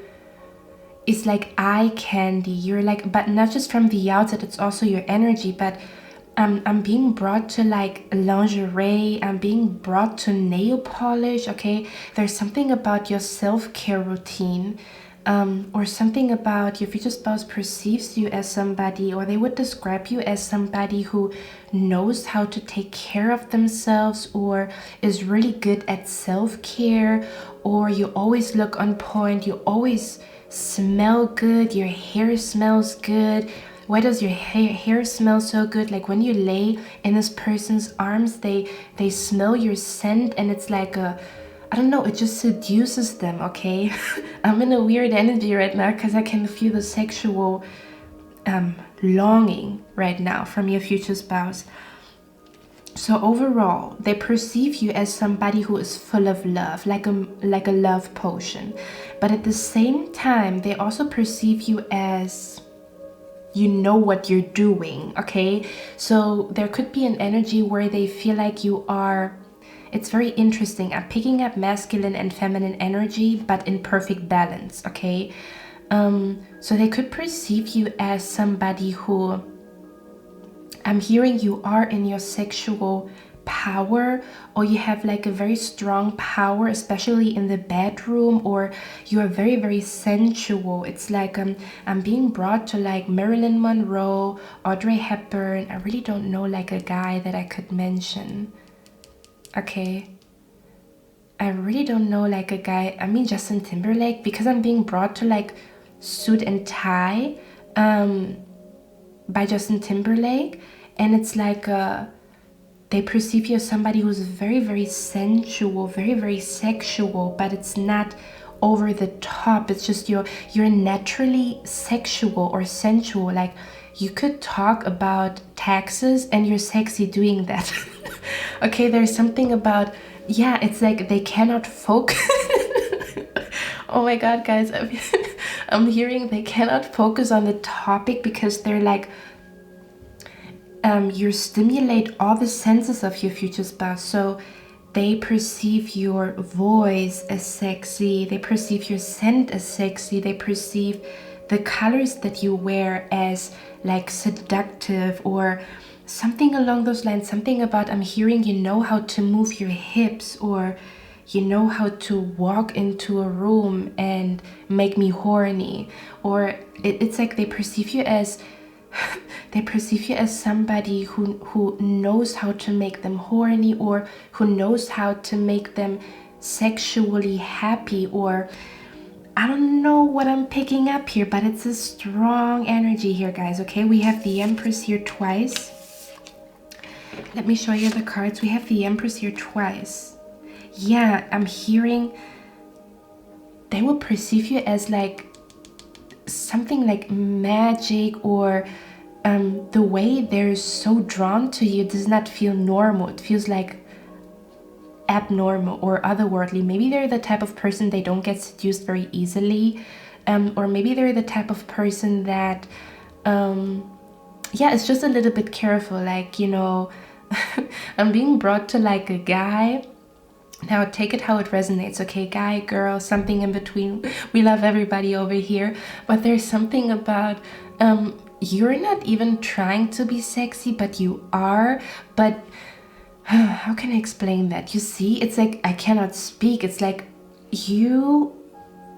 Speaker 1: is like eye candy. You're like, but not just from the outside, it's also your energy. But I'm being brought to like lingerie. I'm being brought to nail polish, okay? There's something about your self-care routine, or something about your future spouse perceives you as somebody, or they would describe you as somebody who knows how to take care of themselves, or is really good at self-care, or you always look on point, you always smell good, your hair smells good. Why does your hair smell so good? Like when you lay in this person's arms, they smell your scent, and it's like a, I don't know, it just seduces them, okay? I'm in a weird energy right now because I can feel the sexual longing right now from your future spouse. So overall, they perceive you as somebody who is full of love, like a love potion. But at the same time, they also perceive you as you know what you're doing, okay? So there could be an energy where they feel like you are, it's very interesting. I'm picking up masculine and feminine energy, but in perfect balance, okay? So they could perceive you as somebody who, I'm hearing you are in your sexual power, or you have like a very strong power, especially in the bedroom, or you are very, very sensual. It's like I'm being brought to like Marilyn Monroe, Audrey Hepburn. I really don't know like a guy that I could mention. Okay, I really don't know like a guy. I mean Justin Timberlake, because I'm being brought to like Suit and Tie by Justin Timberlake, and it's like they perceive you as somebody who's very, very sensual, very, very sexual, but it's not over the top. It's just you're naturally sexual or sensual. Like you could talk about taxes and you're sexy doing that. Okay, there's something about, yeah, it's like they cannot focus. Oh my god, guys, I'm hearing they cannot focus on the topic because they're like, you stimulate all the senses of your future spouse. So they perceive your voice as sexy, they perceive your scent as sexy, they perceive the colors that you wear as like seductive, or something along those lines. Something about, I'm hearing you know how to move your hips, or you know how to walk into a room and make me horny, or it's like they perceive you as somebody who knows how to make them horny, or who knows how to make them sexually happy, or I don't know what I'm picking up here, but it's a strong energy here, guys, okay? We have the Empress here twice. Let me show you the cards. We have the Empress here twice. Yeah, I'm hearing they will perceive you as like something like magic, or the way they're so drawn to you does not feel normal. It feels like abnormal or otherworldly. Maybe they're the type of person they don't get seduced very easily, or maybe they're the type of person that yeah, it's just a little bit careful, like, you know. I'm being brought to like a guy. Now take it how it resonates, okay? Guy, girl, something in between. We love everybody over here, but there's something about you're not even trying to be sexy, but you are. But how can I explain that? You see, it's like I cannot speak. It's like you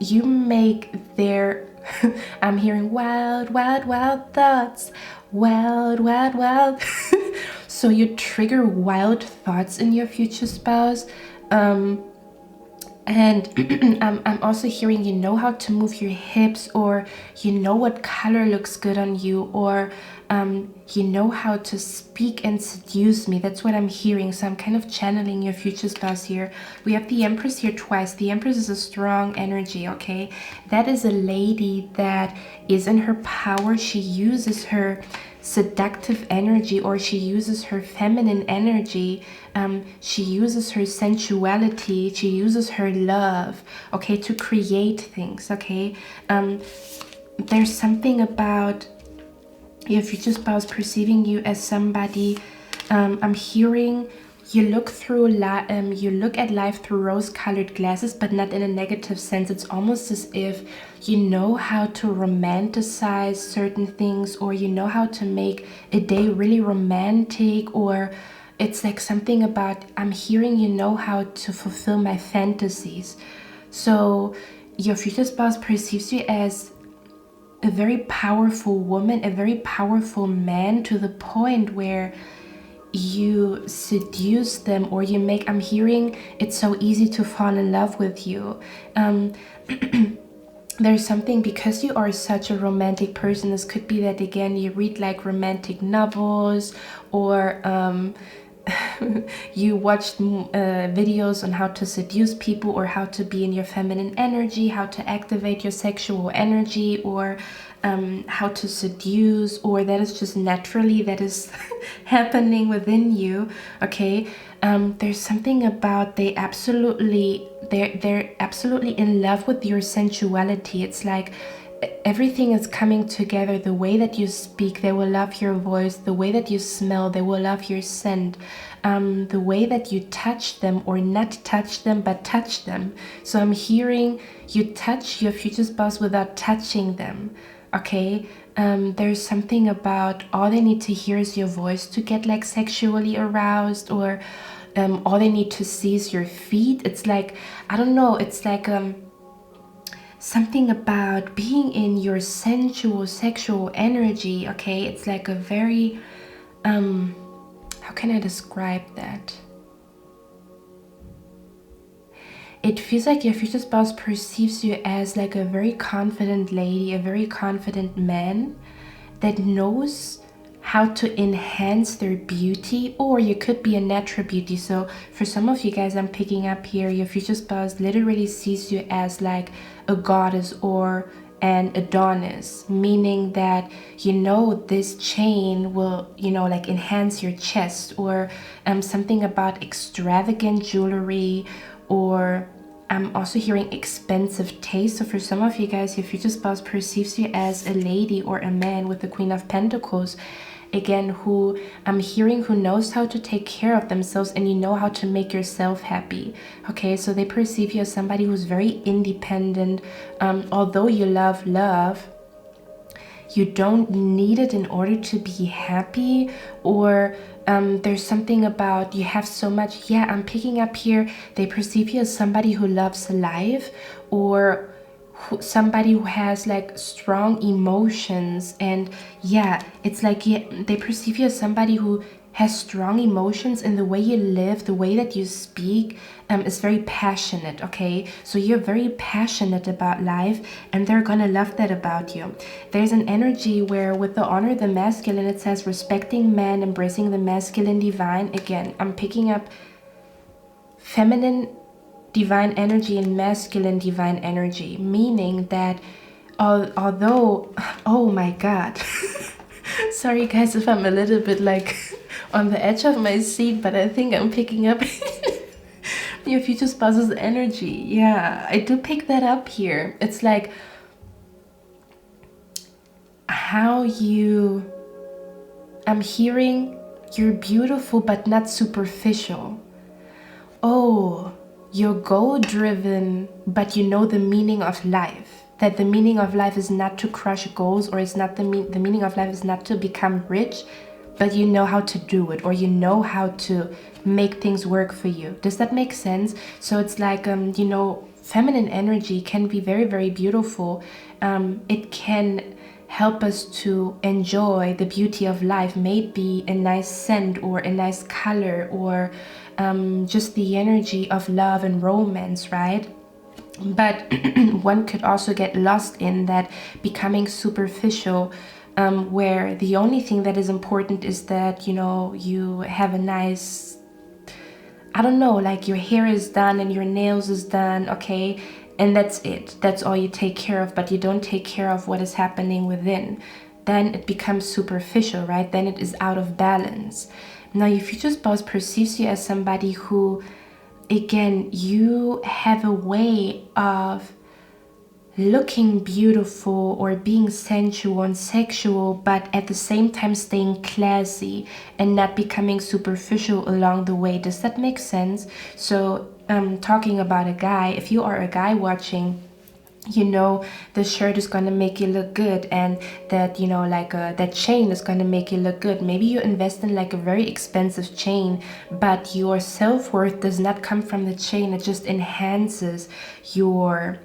Speaker 1: make their I'm hearing wild, wild, wild thoughts. Wild, wild, wild. So you trigger wild thoughts in your future spouse. And I'm also hearing you know how to move your hips, or you know what color looks good on you, or you know how to speak and seduce me. That's what I'm hearing. So I'm kind of channeling your future spouse here. We have the Empress here twice. The Empress is a strong energy, okay? That is a lady that is in her power. She uses her seductive energy, or she uses her feminine energy. She uses her sensuality, she uses her love, okay, to create things, okay? There's something about your future spouse perceiving you as somebody. I'm hearing you look at life through rose-colored glasses, but not in a negative sense. It's almost as if you know how to romanticize certain things, or you know how to make a day really romantic, or it's like something about, I'm hearing you know how to fulfill my fantasies. So your future spouse perceives you as a very powerful woman, a very powerful man, to the point where you seduce them, or you make, I'm hearing it's so easy to fall in love with you. There's something, because you are such a romantic person, this could be that, again, you read like romantic novels, or you watched videos on how to seduce people, or how to be in your feminine energy, how to activate your sexual energy, or how to seduce, or that is just naturally that is happening within you, okay? There's something about they're absolutely in love with your sensuality. It's like everything is coming together. The way that you speak, they will love your voice. The way that you smell, they will love your scent. The way that you touch them, or not touch them, but touch them. So I'm hearing you touch your future spouse without touching them, okay? There's something about all they need to hear is your voice to get like sexually aroused, or all they need to see is your feet. It's like, I don't know, it's like something about being in your sensual, sexual energy, okay? It's like a very, how can I describe that? It feels like your future spouse perceives you as like a very confident lady, a very confident man that knows how to enhance their beauty, or you could be a natural beauty. So for some of you guys, I'm picking up here, your future spouse literally sees you as like a goddess or an Adonis, meaning that, you know, this chain will, you know, like enhance your chest, or something about extravagant jewelry, or I'm also hearing expensive taste. So for some of you guys, your future spouse perceives you as a lady or a man with the Queen of Pentacles, again, who I'm hearing who knows how to take care of themselves, and you know how to make yourself happy, okay? So they perceive you as somebody who's very independent. Although you love love, you don't need it in order to be happy, or there's something about you have so much. Yeah, I'm picking up here, they perceive you as somebody who loves life, or somebody who has like strong emotions. And yeah, it's like, yeah, they perceive you as somebody who has strong emotions, and the way you live, the way that you speak is very passionate, okay? So you're very passionate about life, and they're gonna love that about you. There's an energy where with the honor the masculine, it says respecting man, embracing the masculine divine. Again, I'm picking up feminine divine energy and masculine divine energy, meaning that although, oh my god, sorry guys if I'm a little bit like on the edge of my seat, but I think I'm picking up your future spouse's energy. Yeah, I do pick that up here. It's like how you, I'm hearing you're beautiful but not superficial. Oh, you're goal-driven, but you know the meaning of life. That the meaning of life is not to crush goals, or it's not the meaning of life is not to become rich, but you know how to do it, or you know how to make things work for you. Does that make sense? So it's like, you know, feminine energy can be very, very beautiful. It can help us to enjoy the beauty of life, maybe a nice scent, or a nice color, or just the energy of love and romance, right? But one could also get lost in that becoming superficial, where the only thing that is important is that, you know, you have a nice, I don't know, like your hair is done and your nails is done, okay? And that's it. That's all you take care of, but you don't take care of what is happening within. Then it becomes superficial, right? Then it is out of balance. Now, your future spouse perceives you as somebody who, again, you have a way of looking beautiful or being sensual and sexual, but at the same time staying classy and not becoming superficial along the way. Does that make sense? So talking about a guy, if you are a guy watching, you know, the shirt is going to make you look good, and that, you know, like that chain is going to make you look good. Maybe you invest in like a very expensive chain, but your self-worth does not come from the chain. It just enhances your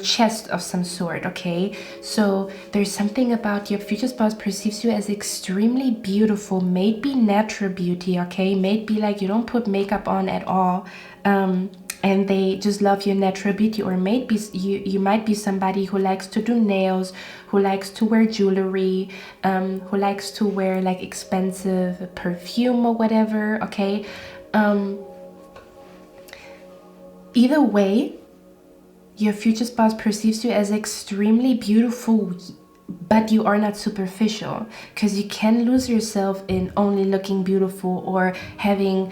Speaker 1: chest of some sort, okay? So there's something about your future spouse perceives you as extremely beautiful, maybe natural beauty, okay? Maybe like you don't put makeup on at all, and they just love your natural beauty. Or maybe you might be somebody who likes to do nails, who likes to wear jewelry, who likes to wear like expensive perfume or whatever, okay? Either way, your future spouse perceives you as extremely beautiful, but you are not superficial, because you can lose yourself in only looking beautiful or having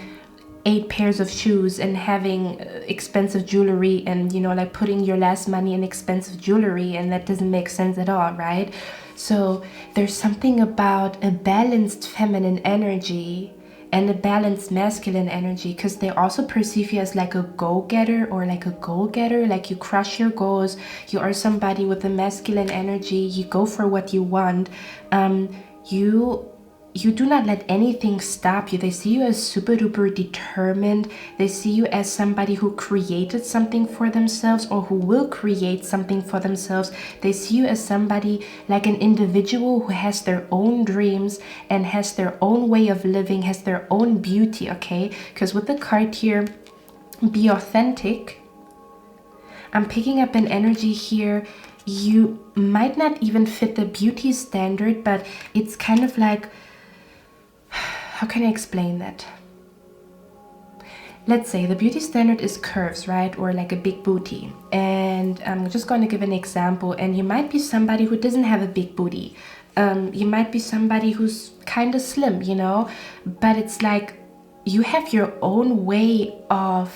Speaker 1: 8 pairs of shoes and having expensive jewelry, and, you know, like putting your last money in expensive jewelry, and that doesn't make sense at all, right? So there's something about a balanced feminine energy and a balanced masculine energy, because they also perceive you as like a go-getter or like a goal-getter, like you crush your goals. You are somebody with a masculine energy. You go for what you want. You do not let anything stop you. They see you as super duper determined. They see you as somebody who created something for themselves or who will create something for themselves. They see you as somebody like an individual who has their own dreams and has their own way of living, has their own beauty, okay? Because with the card here, be authentic, I'm picking up an energy here. You might not even fit the beauty standard, but it's kind of like, how can I explain that? Let's say the beauty standard is curves, right? Or like a big booty. And I'm just going to give an example. And you might be somebody who doesn't have a big booty. You might be somebody who's kind of slim, you know? But it's like you have your own way of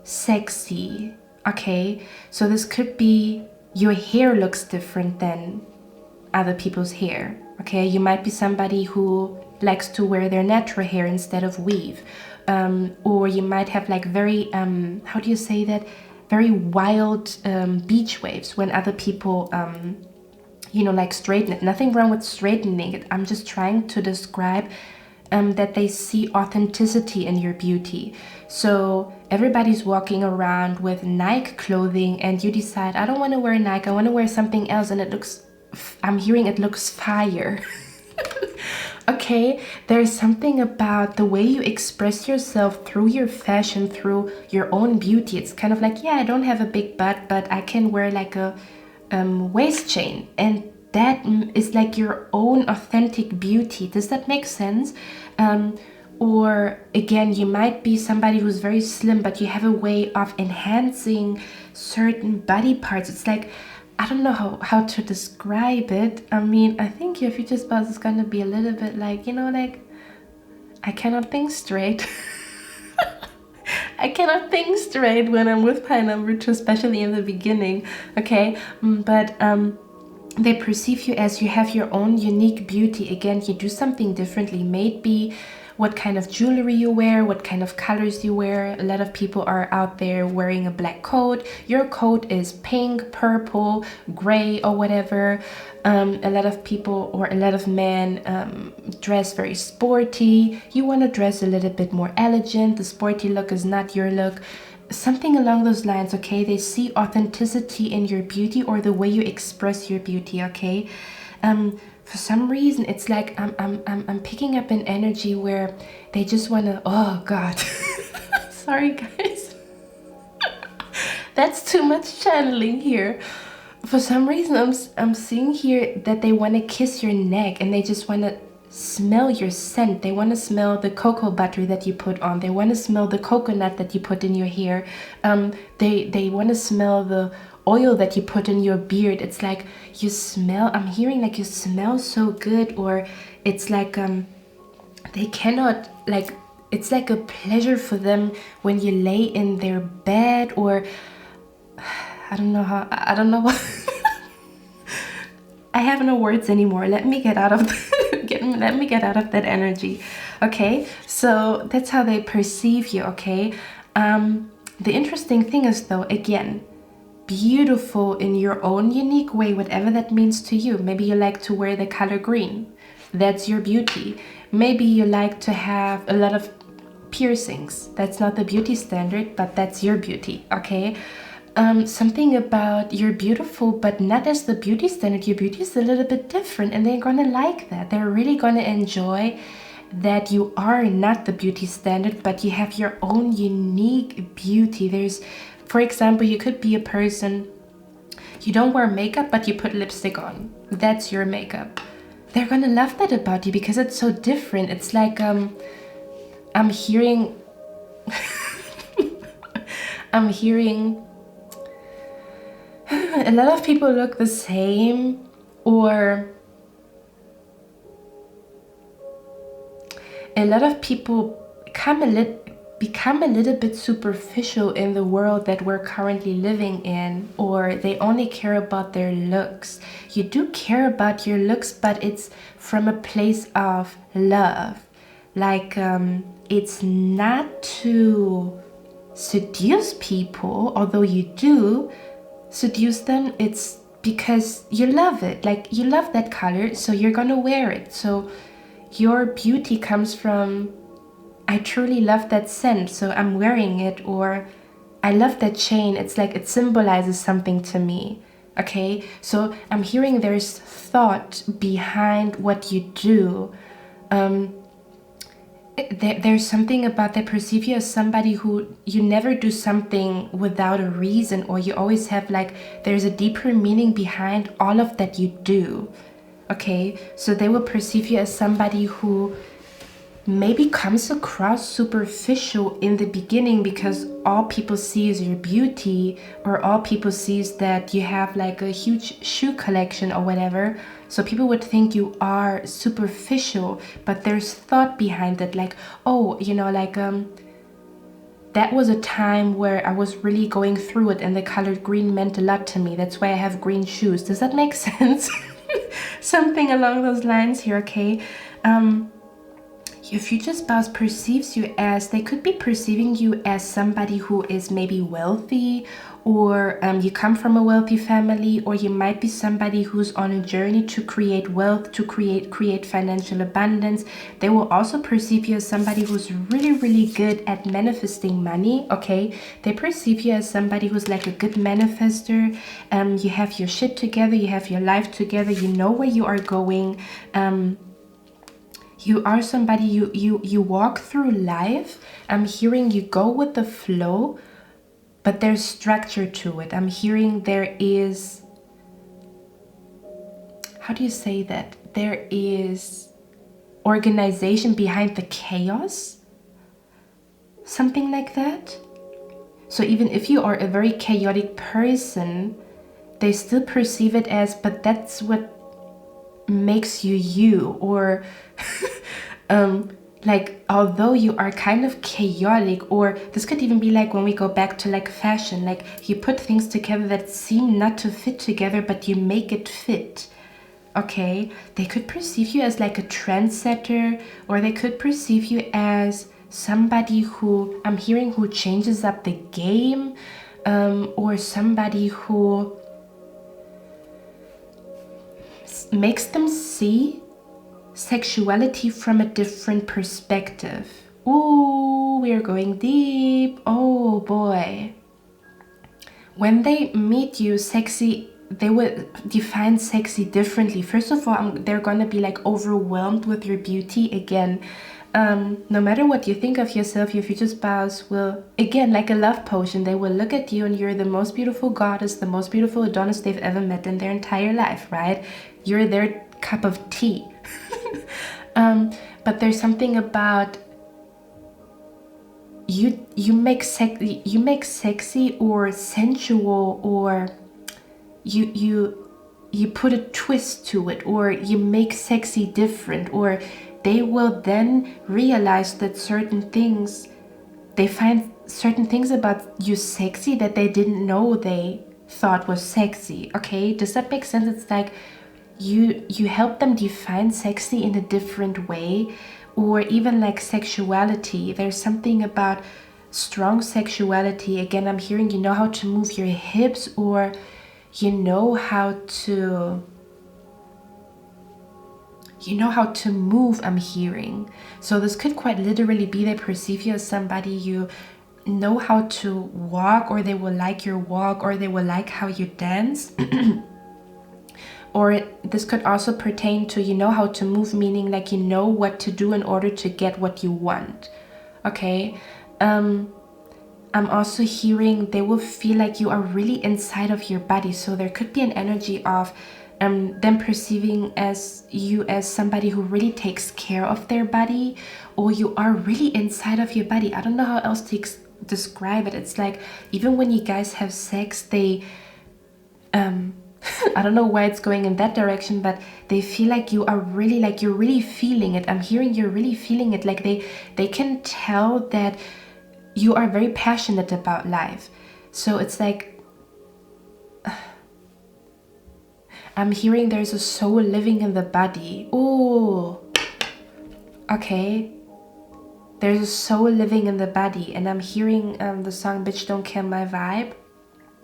Speaker 1: sexy, okay? So this could be your hair looks different than other people's hair, okay? You might be somebody who likes to wear their natural hair instead of weave, or you might have like very how do you say that, very wild beach waves when other people you know, like straighten it. Nothing wrong with straightening it. I'm just trying to describe that they see authenticity in your beauty. So everybody's walking around with Nike clothing, and you decide, I don't want to wear Nike, I want to wear something else, and it looks, I'm hearing it looks fire. Okay, there's something about the way you express yourself through your fashion, through your own beauty. It's kind of like, yeah, I don't have a big butt, but I can wear like a waist chain, and that is like your own authentic beauty. Does that make sense? Or again, you might be somebody who's very slim, but you have a way of enhancing certain body parts. It's like, I don't know how to describe it. I mean, I think your future spouse is going to be a little bit like, you know, like, I cannot think straight. I cannot think straight when I'm with pie number 2, especially in the beginning, okay? But they perceive you as you have your own unique beauty. Again, you do something differently. Maybe what kind of jewelry you wear, what kind of colors you wear. A lot of people are out there wearing a black coat. Your coat is pink, purple, gray, or whatever. A lot of people, or a lot of men, dress very sporty. You want to dress a little bit more elegant. The sporty look is not your look. Something along those lines, okay? They see authenticity in your beauty or the way you express your beauty, okay? for some reason, it's like I'm picking up an energy where they just want to, oh God. Sorry, guys. That's too much channeling here. For some reason, I'm seeing here that they want to kiss your neck and they just want to smell your scent. They want to smell the cocoa butter that you put on. They want to smell the coconut that you put in your hair. They want to smell the oil that you put in your beard. It's like you smell, I'm hearing like you smell so good, or it's like they cannot, like, it's like a pleasure for them when you lay in their bed, or I don't know what. I have no words anymore. Let me get out of let me get out of that energy. Okay, so that's how they perceive you. Okay, the interesting thing is, though, again, beautiful in your own unique way, whatever that means to you. Maybe you like to wear the color green. That's your beauty. Maybe you like to have a lot of piercings. That's not the beauty standard, but that's your beauty. Okay. Something about you're beautiful, but not as the beauty standard. Your beauty is a little bit different, and they're gonna like that. They're really gonna enjoy that you are not the beauty standard, but you have your own unique beauty. There's, for example, you could be a person, you don't wear makeup, but you put lipstick on. That's your makeup. They're gonna love that about you because it's so different. It's like I'm hearing I'm hearing a lot of people look the same, or a lot of people become a little bit superficial in the world that we're currently living in, or they only care about their looks. You do care about your looks, but it's from a place of love. Like, it's not to seduce people, although you do seduce them. It's because you love it. Like, you love that color, so you're gonna wear it. So your beauty comes from, I truly love that scent, so I'm wearing it, or I love that chain. It's like it symbolizes something to me. Okay, so I'm hearing there's thought behind what you do. There's something about, they perceive you as somebody who, you never do something without a reason, or you always have, like, there's a deeper meaning behind all of that you do. Okay, so they will perceive you as somebody who maybe comes across superficial in the beginning because all people see is your beauty, or all people see is that you have like a huge shoe collection or whatever. So people would think you are superficial, but there's thought behind it. Like, oh, you know, like that was a time where I was really going through it, and the color green meant a lot to me. That's why I have green shoes. Does that make sense? Something along those lines here. Okay. Your future spouse perceives you as, they could be perceiving you as somebody who is maybe wealthy, or you come from a wealthy family, or you might be somebody who's on a journey to create wealth, to create financial abundance. They will also perceive you as somebody who's really, really good at manifesting money. Okay, they perceive you as somebody who's like a good manifester. You have your shit together, you have your life together, you know where you are going. You are somebody, you walk through life. I'm hearing you go with the flow, but there's structure to it. I'm hearing there is, how do you say that? There is organization behind the chaos, something like that. So even if you are a very chaotic person, they still perceive it as, but that's what makes you you, or like, although you are kind of chaotic, or this could even be like when we go back to like fashion, like you put things together that seem not to fit together, but you make it fit. Okay, they could perceive you as like a trendsetter, or they could perceive you as somebody who, I'm hearing, who changes up the game, or somebody who makes them see sexuality from a different perspective. Ooh, we are going deep. Oh boy. When they meet you, sexy they would define sexy differently. First of all, they're gonna be like overwhelmed with your beauty. Again, no matter what you think of yourself, your future spouse will, again, like a love potion, they will look at you and you're the most beautiful goddess, the most beautiful Adonis they've ever met in their entire life, right? You're their cup of tea. But there's something about you make sexy or sensual, or you put a twist to it, or you make sexy different, or they will then realize that they find certain things about you sexy that they didn't know they thought was sexy. Okay, does that make sense? It's like you help them define sexy in a different way. Or even like sexuality, there's something about strong sexuality. Again, I'm hearing you know how to move your hips, or you know how to move, I'm hearing. So this could quite literally be they perceive you as somebody you know how to walk, or they will like your walk, or they will like how you dance. Or this could also pertain to you know how to move, meaning like you know what to do in order to get what you want. Okay. I'm also hearing they will feel like you are really inside of your body. So there could be an energy of them perceiving you as somebody who really takes care of their body, or you are really inside of your body. I don't know how else to describe it. It's like even when you guys have sex, they I don't know why it's going in that direction, but they feel like you are really, like you're really feeling it. I'm hearing you're really feeling it. Like they can tell that you are very passionate about life. So it's like I'm hearing there's a soul living in the body. Oh, okay. There's a soul living in the body, and I'm hearing the song "Bitch Don't Kill My Vibe,"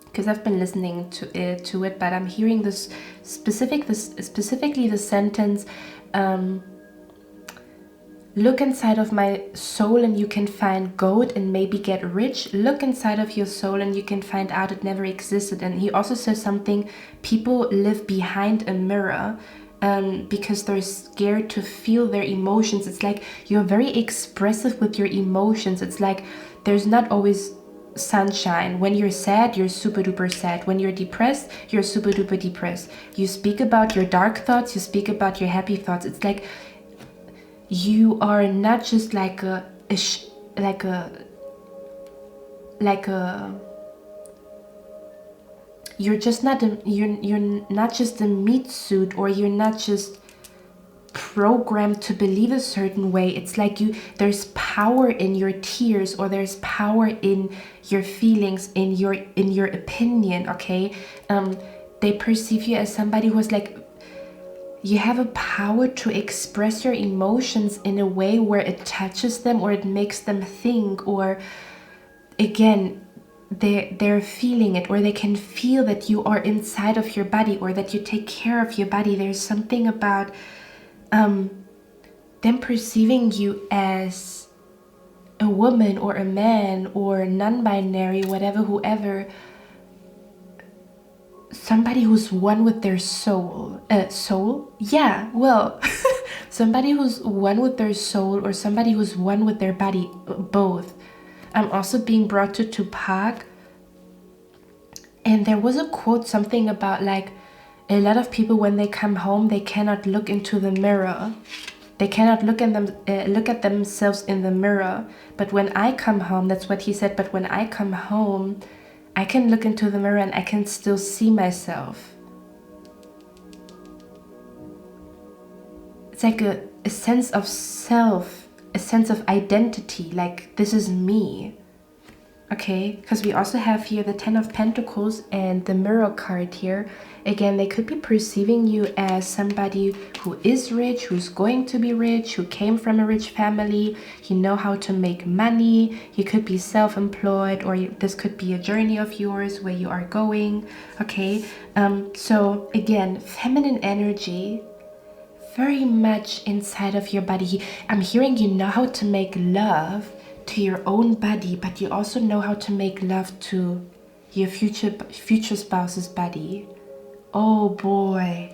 Speaker 1: because I've been listening to it, but I'm hearing this specifically the sentence, look inside of my soul and you can find gold and maybe get rich. Look inside of your soul and you can find out it never existed. And he also says something, people live behind a mirror because they're scared to feel their emotions. It's like you're very expressive with your emotions. It's like there's not always sunshine. When you're sad, you're super duper sad. When you're depressed, you're super duper depressed. You speak about your dark thoughts, you speak about your happy thoughts. It's like you are not just like you're not just a meat suit, or you're not just programmed to believe a certain way. It's like there's power in your tears, or there's power in your feelings, in your opinion. Okay, they perceive you as somebody who's like, you have a power to express your emotions in a way where it touches them, or it makes them think, or again they're feeling it, or they can feel that you are inside of your body, or that you take care of your body. There's something about them perceiving you as a woman or a man or non-binary, whatever, whoever, somebody who's one with their soul. Soul? Yeah, well, somebody who's one with their soul, or somebody who's one with their body, both. I'm also being brought to Tupac, and there was a quote, something about like, a lot of people when they come home, they cannot look into the mirror. They cannot look at themselves in the mirror. But when I come home, that's what he said, but when I come home, I can look into the mirror and I can still see myself. It's like a sense of self, a sense of identity, like this is me. Okay, because we also have here the 10 of Pentacles and the Mirror card here. Again, they could be perceiving you as somebody who is rich, who's going to be rich, who came from a rich family. You know how to make money. You could be self-employed, or this could be a journey of yours where you are going. Okay, so again, feminine energy, very much inside of your body. I'm hearing you know how to make love to your own body, but you also know how to make love to your future spouse's body. oh boy,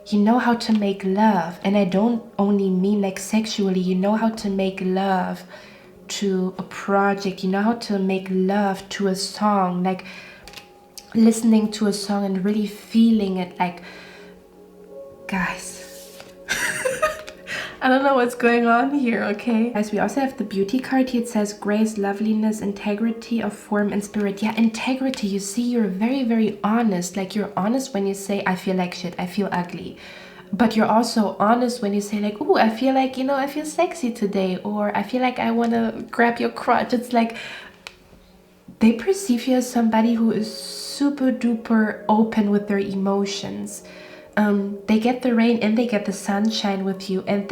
Speaker 1: you know how to make love. And I don't only mean like sexually, you know how to make love to a project, you know how to make love to a song, like listening to a song and really feeling it. Like, guys, I don't know what's going on here, okay? Guys, we also have the beauty card here. It says grace, loveliness, integrity of form and spirit. Yeah, integrity. You see, you're very, very honest. Like, you're honest when you say, I feel like shit, I feel ugly. But you're also honest when you say like, oh, I feel like, I feel sexy today. Or I feel like I want to grab your crotch. It's like, they perceive you as somebody who is super duper open with their emotions. They get the rain and they get the sunshine with you, and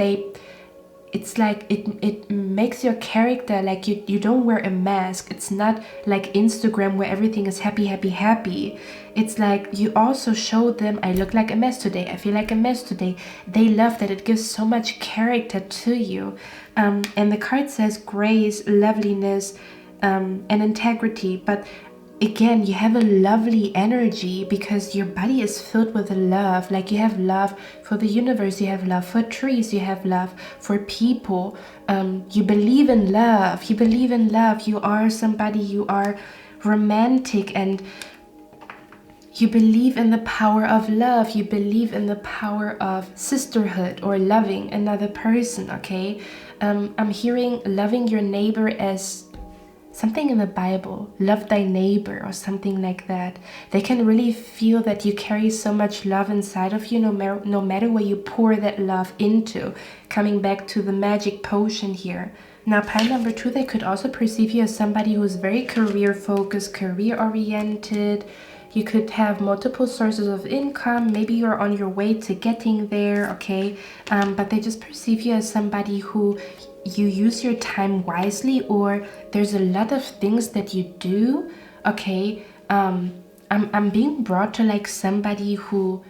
Speaker 1: it's like it makes your character like you don't wear a mask. It's not like Instagram where everything is happy, happy, happy. It's like you also show them, I look like a mess today, I feel like a mess today. They love that. It gives so much character to you. And the card says grace, loveliness, and integrity. But again, you have a lovely energy because your body is filled with love. Like, you have love for the universe, you have love for trees, you have love for people. You believe in love. You are somebody, you are romantic, and you believe in the power of love. You believe in the power of sisterhood or loving another person, okay? I'm hearing loving your neighbor as something in the Bible, love thy neighbor or something like that. They can really feel that you carry so much love inside of you, no matter where you pour that love into. Coming back to the magic potion here. Now, pile number 2, they could also perceive you as somebody who's very career focused, career oriented. You could have multiple sources of income. Maybe you're on your way to getting there, okay? But they just perceive you as somebody who you use your time wisely, or there's a lot of things that you do, okay? I'm being brought to like somebody who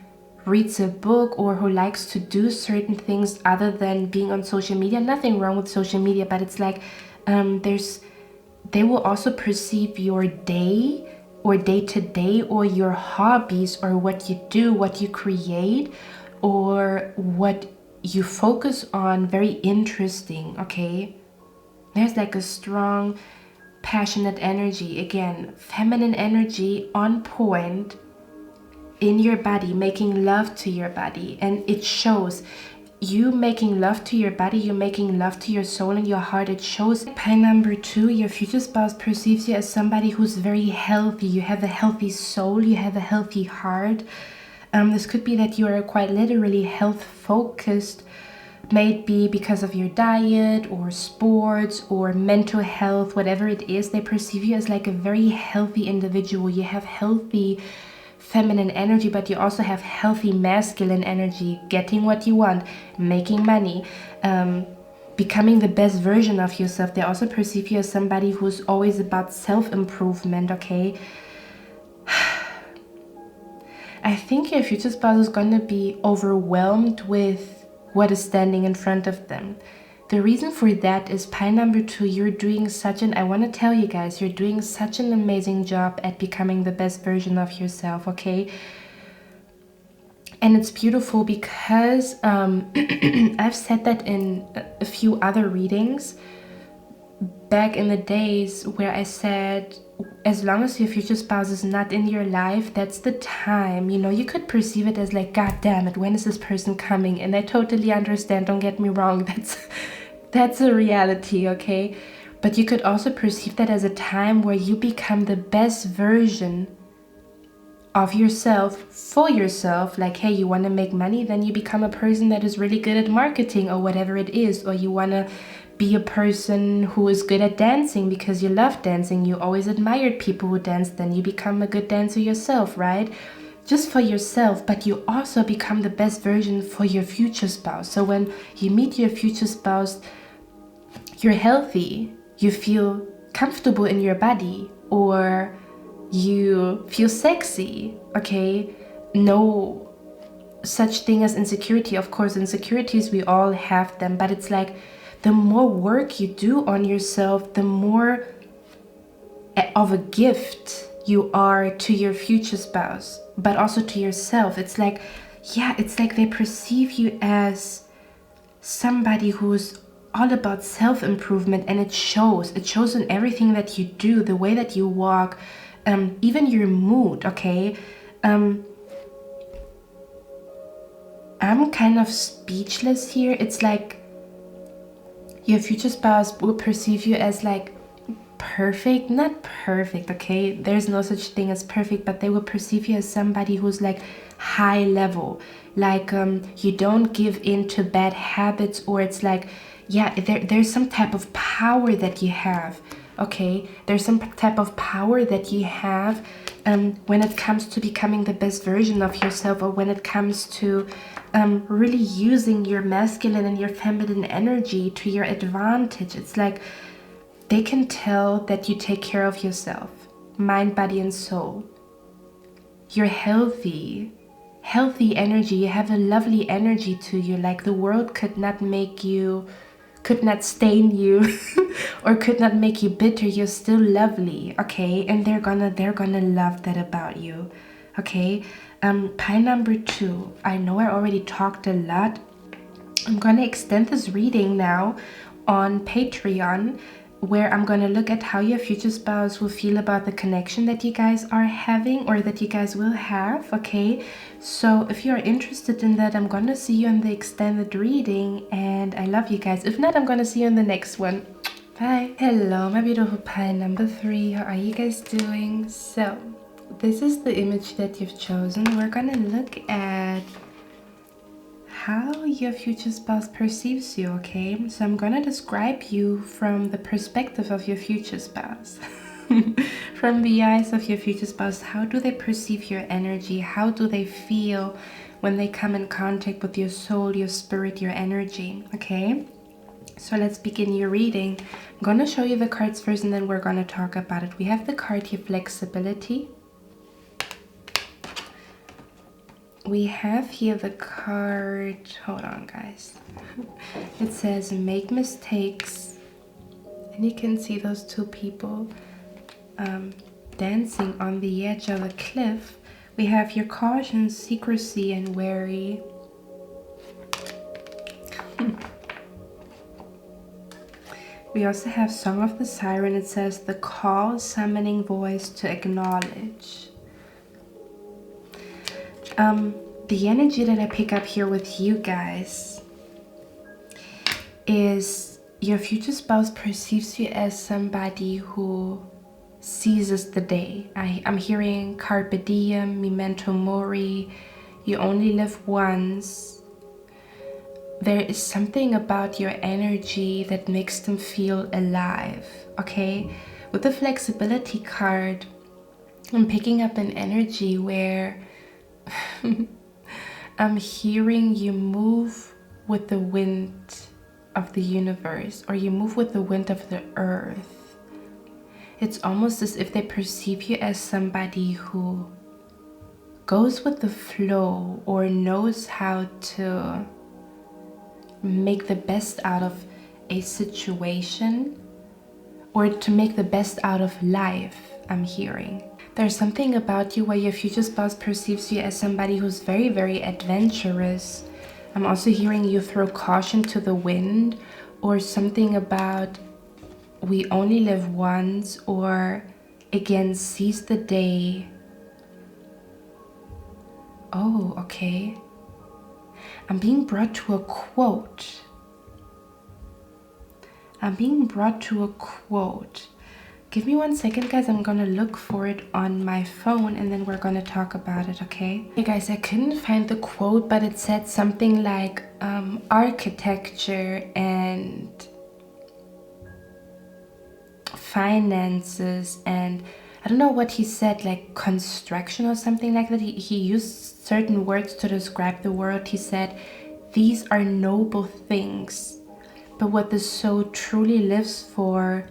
Speaker 1: reads a book or who likes to do certain things other than being on social media. Nothing wrong with social media, but it's like they will also perceive your day or day-to-day or your hobbies or what you do, what you create, or what you focus on very interesting, okay? There's like a strong, passionate energy. Again, feminine energy on point in your body, making love to your body. And it shows. You making love to your body, you making love to your soul and your heart. It shows. Pile number 2, your future spouse perceives you as somebody who's very healthy. You have a healthy soul, you have a healthy heart. This could be that you are quite literally health focused, maybe because of your diet or sports or mental health, whatever it is. They perceive you as like a very healthy individual. You have healthy feminine energy, but you also have healthy masculine energy, getting what you want, making money, becoming the best version of yourself. They also perceive you as somebody who's always about self-improvement, okay? I think your future spouse is going to be overwhelmed with what is standing in front of them. The reason for that is pile number 2, you're doing I want to tell you guys, you're doing such an amazing job at becoming the best version of yourself, okay? And it's beautiful because I've said that in a few other readings back in the days where I said, as long as your future spouse is not in your life, that's the time. You could perceive it as like, God damn it, when is this person coming? And I totally understand, don't get me wrong, that's a reality, okay? But you could also perceive that as a time where you become the best version of yourself for yourself. Like, hey, you want to make money, then you become a person that is really good at marketing or whatever it is. Or you want to be a person who is good at dancing because you love dancing. You always admired people who dance, then you become a good dancer yourself, right? Just for yourself, but you also become the best version for your future spouse. So when you meet your future spouse, you're healthy, you feel comfortable in your body, or you feel sexy, okay? No such thing as insecurity. Of course, insecurities, we all have them, but it's like the more work you do on yourself, the more of a gift you are to your future spouse, but also to yourself. It's like, yeah, it's like they perceive you as somebody who's all about self-improvement, and it shows in everything that you do, the way that you walk, even your mood. Okay, I'm kind of speechless here. It's like your future spouse will perceive you as like perfect, not perfect, okay, there's no such thing as perfect, but they will perceive you as somebody who's like high level, like you don't give in to bad habits, or it's like, yeah, there's some type of power that you have. Okay, there's some type of power that you have when it comes to becoming the best version of yourself, or when it comes to really using your masculine and your feminine energy to your advantage. It's like they can tell that you take care of yourself, mind, body, and soul. You're healthy energy. You have a lovely energy to you. Like the world could not make you, could not stain you or could not make you bitter. You're still lovely, okay? And they're gonna love that about you, okay? Pie number 2. I know I already talked a lot. I'm gonna extend this reading now on Patreon, where I'm going to look at how your future spouse will feel about the connection that you guys are having, or that you guys will have, okay? So if you're interested in that, I'm going to see you in the extended reading, and I love you guys. If not, I'm going to see you in the next one. Bye. Hello, my beautiful pie number 3. How are you guys doing? So this is the image that you've chosen. We're going to look at how your future spouse perceives you, okay? So I'm gonna describe you from the perspective of your future spouse. From the eyes of your future spouse, how do they perceive your energy? How do they feel when they come in contact with your soul, your spirit, your energy, okay? So let's begin your reading. I'm gonna show you the cards first, and then we're gonna talk about it. We have the card here, flexibility. We have here the card, hold on guys, it says make mistakes, and you can see those two people dancing on the edge of a cliff. We have your caution, secrecy, and wary. We also have Song of the Siren. It says the call, summoning voice to acknowledge. The energy that I pick up here with you guys is your future spouse perceives you as somebody who seizes the day. I'm hearing carpe diem, memento mori, you only live once. There is something about your energy that makes them feel alive, okay? With the flexibility card, I'm picking up an energy where I'm hearing you move with the wind of the universe, or you move with the wind of the earth. It's almost as if they perceive you as somebody who goes with the flow, or knows how to make the best out of a situation, or to make the best out of life. I'm hearing there's something about you where your future spouse perceives you as somebody who's very, very adventurous. I'm also hearing you throw caution to the wind, or something about we only live once, or again, seize the day. Oh, okay. I'm being brought to a quote. Give me 1 second, guys. I'm gonna look for it on my phone, and then we're gonna talk about it, okay? Hey guys, I couldn't find the quote, but it said something like architecture and finances, and I don't know what he said, like construction or something like that. He used certain words to describe the world. He said, these are noble things, but what the soul truly lives for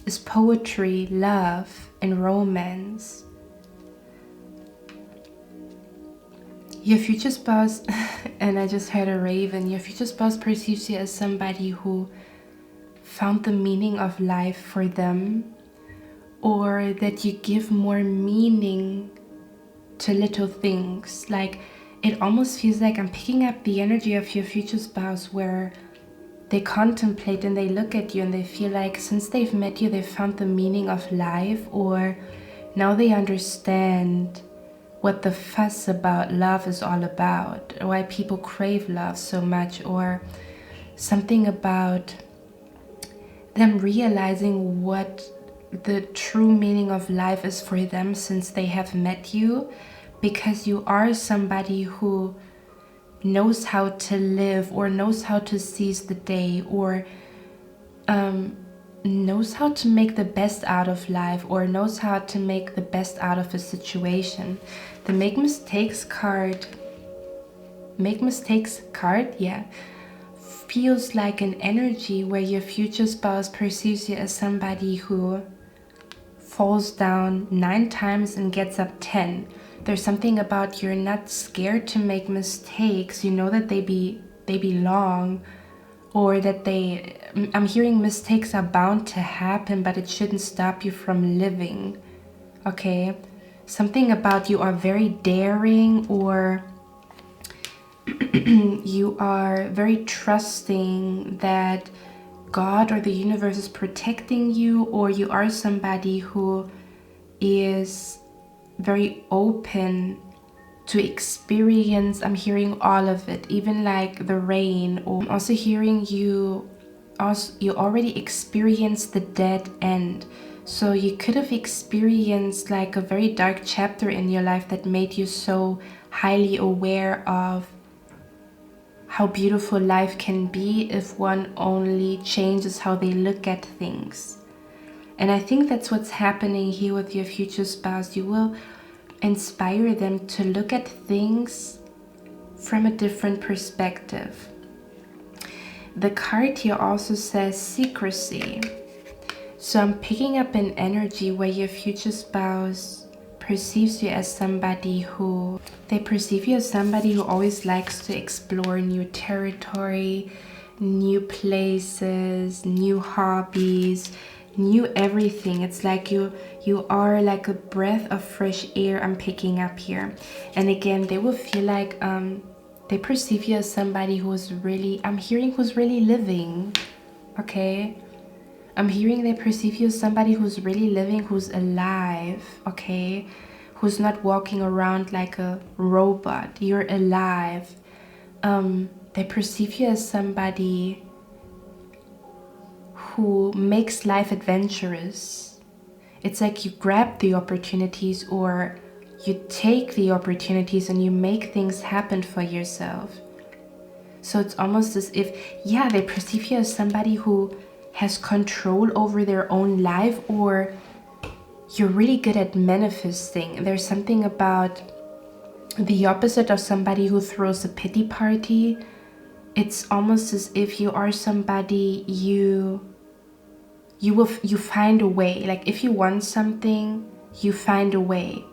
Speaker 1: is poetry, love, and romance. Your future spouse, and I just heard a raven, your future spouse perceives you as somebody who found the meaning of life for them, or somebody who found the meaning of life for themselves. They perceive you as somebody who knows how to make the best out of a situation, or to make the best out of life. Okay, or that you give more meaning to little things. Like, it almost feels like I'm picking up the energy of your future spouse where they contemplate and they look at you and they feel like since they've met you, they've found the meaning of life, or now they understand what the fuss about love is all about, or why people crave love so much, or something about them realizing what the true meaning of life is for them since they have met you, because you are somebody who knows how to live, or knows how to seize the day, or knows how to make the best out of life, or knows how to make the best out of a situation. The make mistakes card, yeah, feels like an energy where your future spouse perceives you as somebody who falls down 9 times and gets up 10. There's something about you're not scared to make mistakes. You know that they belong, or that I'm hearing mistakes are bound to happen, but it shouldn't stop you from living. Okay? Something about you are very daring, or you are very trusting that God or the universe is protecting you, or you are somebody who is very open to experience. I'm hearing all of it, even like the rain, or I'm also hearing you already experienced the dead end. So you could have experienced like a very dark chapter in your life that made you so highly aware of how beautiful life can be if one only changes how they look at things. And I think that's what's happening here with your future spouse. You will inspire them to look at things from a different perspective. The card here also says secrecy. So I'm picking up an energy where your future spouse perceives you as somebody who, they perceive you as somebody who always likes to explore new territory, new places, new hobbies, new everything. It's like you are like a breath of fresh air I'm picking up here. And again, they will feel like they perceive you as somebody who's really, I'm hearing who's really living. Okay, I'm hearing they perceive you as somebody who's really living, who's alive. Okay, who's not walking around like a robot. You're alive. They perceive you as somebody who makes life adventurous. It's like you grab the opportunities, or you take the opportunities and you make things happen for yourself. So it's almost as if, yeah, they perceive you as somebody who has control over their own life, or you're really good at manifesting. There's something about the opposite of somebody who throws a pity party. It's almost as if you are somebody you find a way. Like if you want something, you find a way.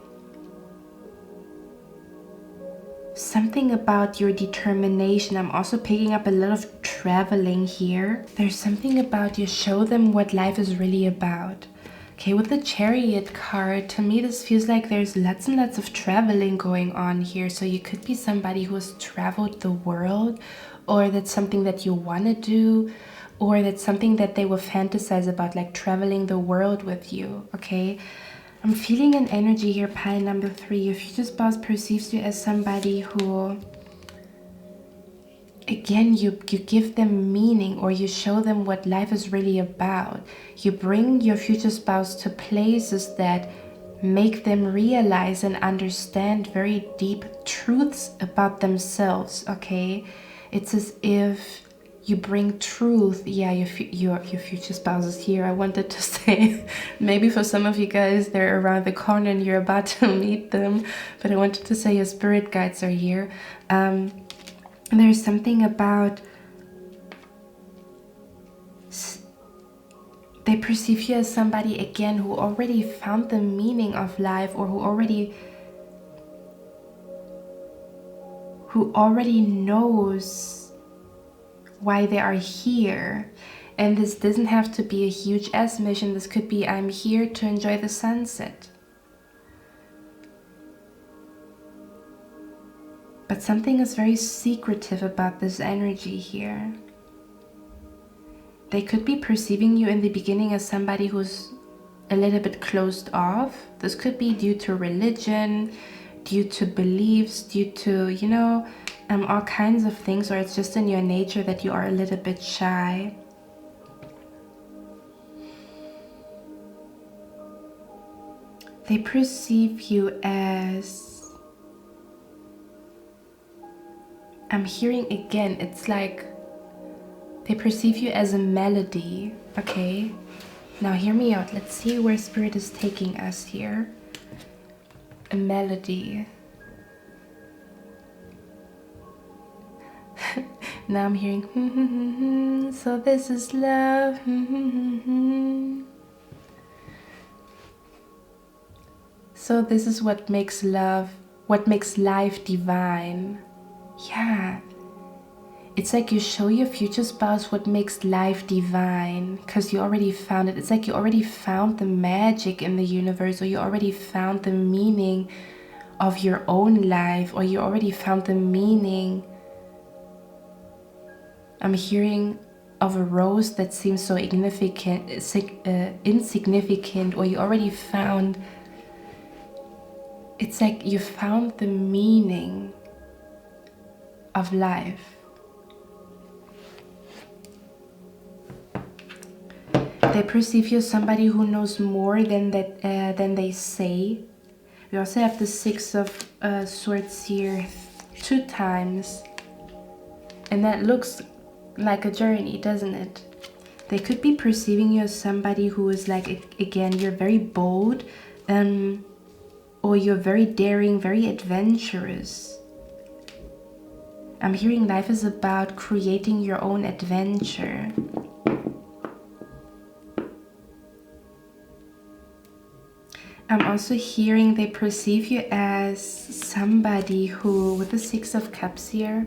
Speaker 1: Something about your determination. I'm also picking up a lot of traveling here. There's something about you show them what life is really about. Okay, with the Chariot card, to me this feels like there's lots and lots of traveling going on here. So you could be somebody who has traveled the world, or that's something that you want to do, or that's something that they will fantasize about, like traveling the world with you. Okay, I'm feeling an energy here, pile number 3. Your future spouse perceives you as somebody who, again, you give them meaning, or you show them what life is really about. You bring your future spouse to places that make them realize and understand very deep truths about themselves. Okay, it's as if you bring truth. Yeah, your future spouse is here. I wanted to say, maybe for some of you guys, they're around the corner and you're about to meet them. But I wanted to say your spirit guides are here. There's something about, they perceive you as somebody, again, who already found the meaning of life, or who already knows why they are here. And this doesn't have to be a huge ass mission. This could be, I'm here to enjoy the sunset. But something is very secretive about this energy here. They could be perceiving you in the beginning as somebody who's a little bit closed off. This could be due to religion, due to beliefs, due to, you know, all kinds of things, or it's just in your nature that you are a little bit shy. They perceive you as, I'm hearing again, it's like they perceive you as a melody, okay? Now hear me out. Let's see where Spirit is taking us here. A melody. Now I'm hearing, so this is love. So this is what makes love, what makes life divine. Yeah. It's like you show your future spouse what makes life divine, because you already found it. It's like you already found the magic in the universe, or you already found the meaning of your own life, or you already found the meaning. I'm hearing of a rose that seems so insignificant, or you already found, it's like you found the meaning of life. They perceive you as somebody who knows more than they say. We also have the Six of Swords here 2 times. And that looks like a journey, doesn't it? They could be perceiving you as somebody who is like, again, you're very bold, or you're very daring, very adventurous. I'm hearing life is about creating your own adventure. I'm also hearing they perceive you as somebody who, with the Six of Cups here,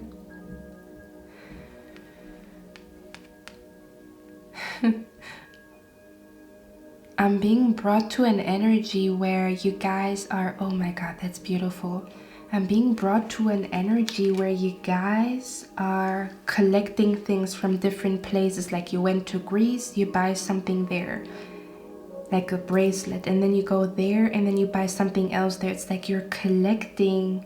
Speaker 1: I'm being brought to an energy where you guys are, oh my God, that's beautiful. I'm being brought to an energy where you guys are collecting things from different places. Like you went to Greece, you buy something there, like a bracelet, and then you go there and then you buy something else there. It's like you're collecting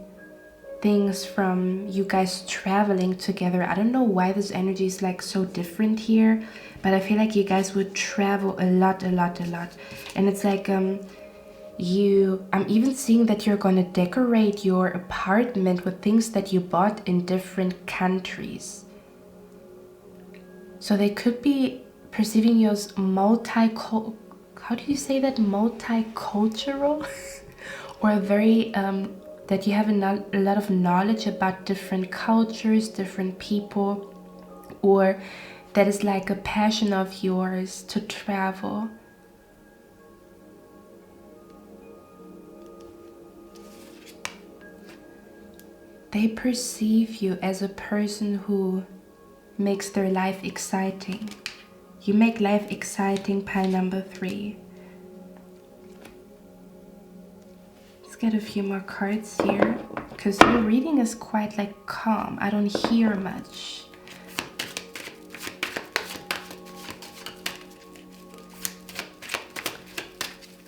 Speaker 1: things from you guys traveling together. I don't know why this energy is like so different here, but I feel like you guys would travel a lot. And it's like I'm even seeing that you're gonna decorate your apartment with things that you bought in different countries. So they could be perceiving you as how do you say that? Multicultural? Or very, that you have a lot of knowledge about different cultures, different people, or that is like a passion of yours to travel. They perceive you as a person who makes their life exciting. You make life exciting, pile number 3. Let's get a few more cards here, because your reading is quite like calm. I don't hear much.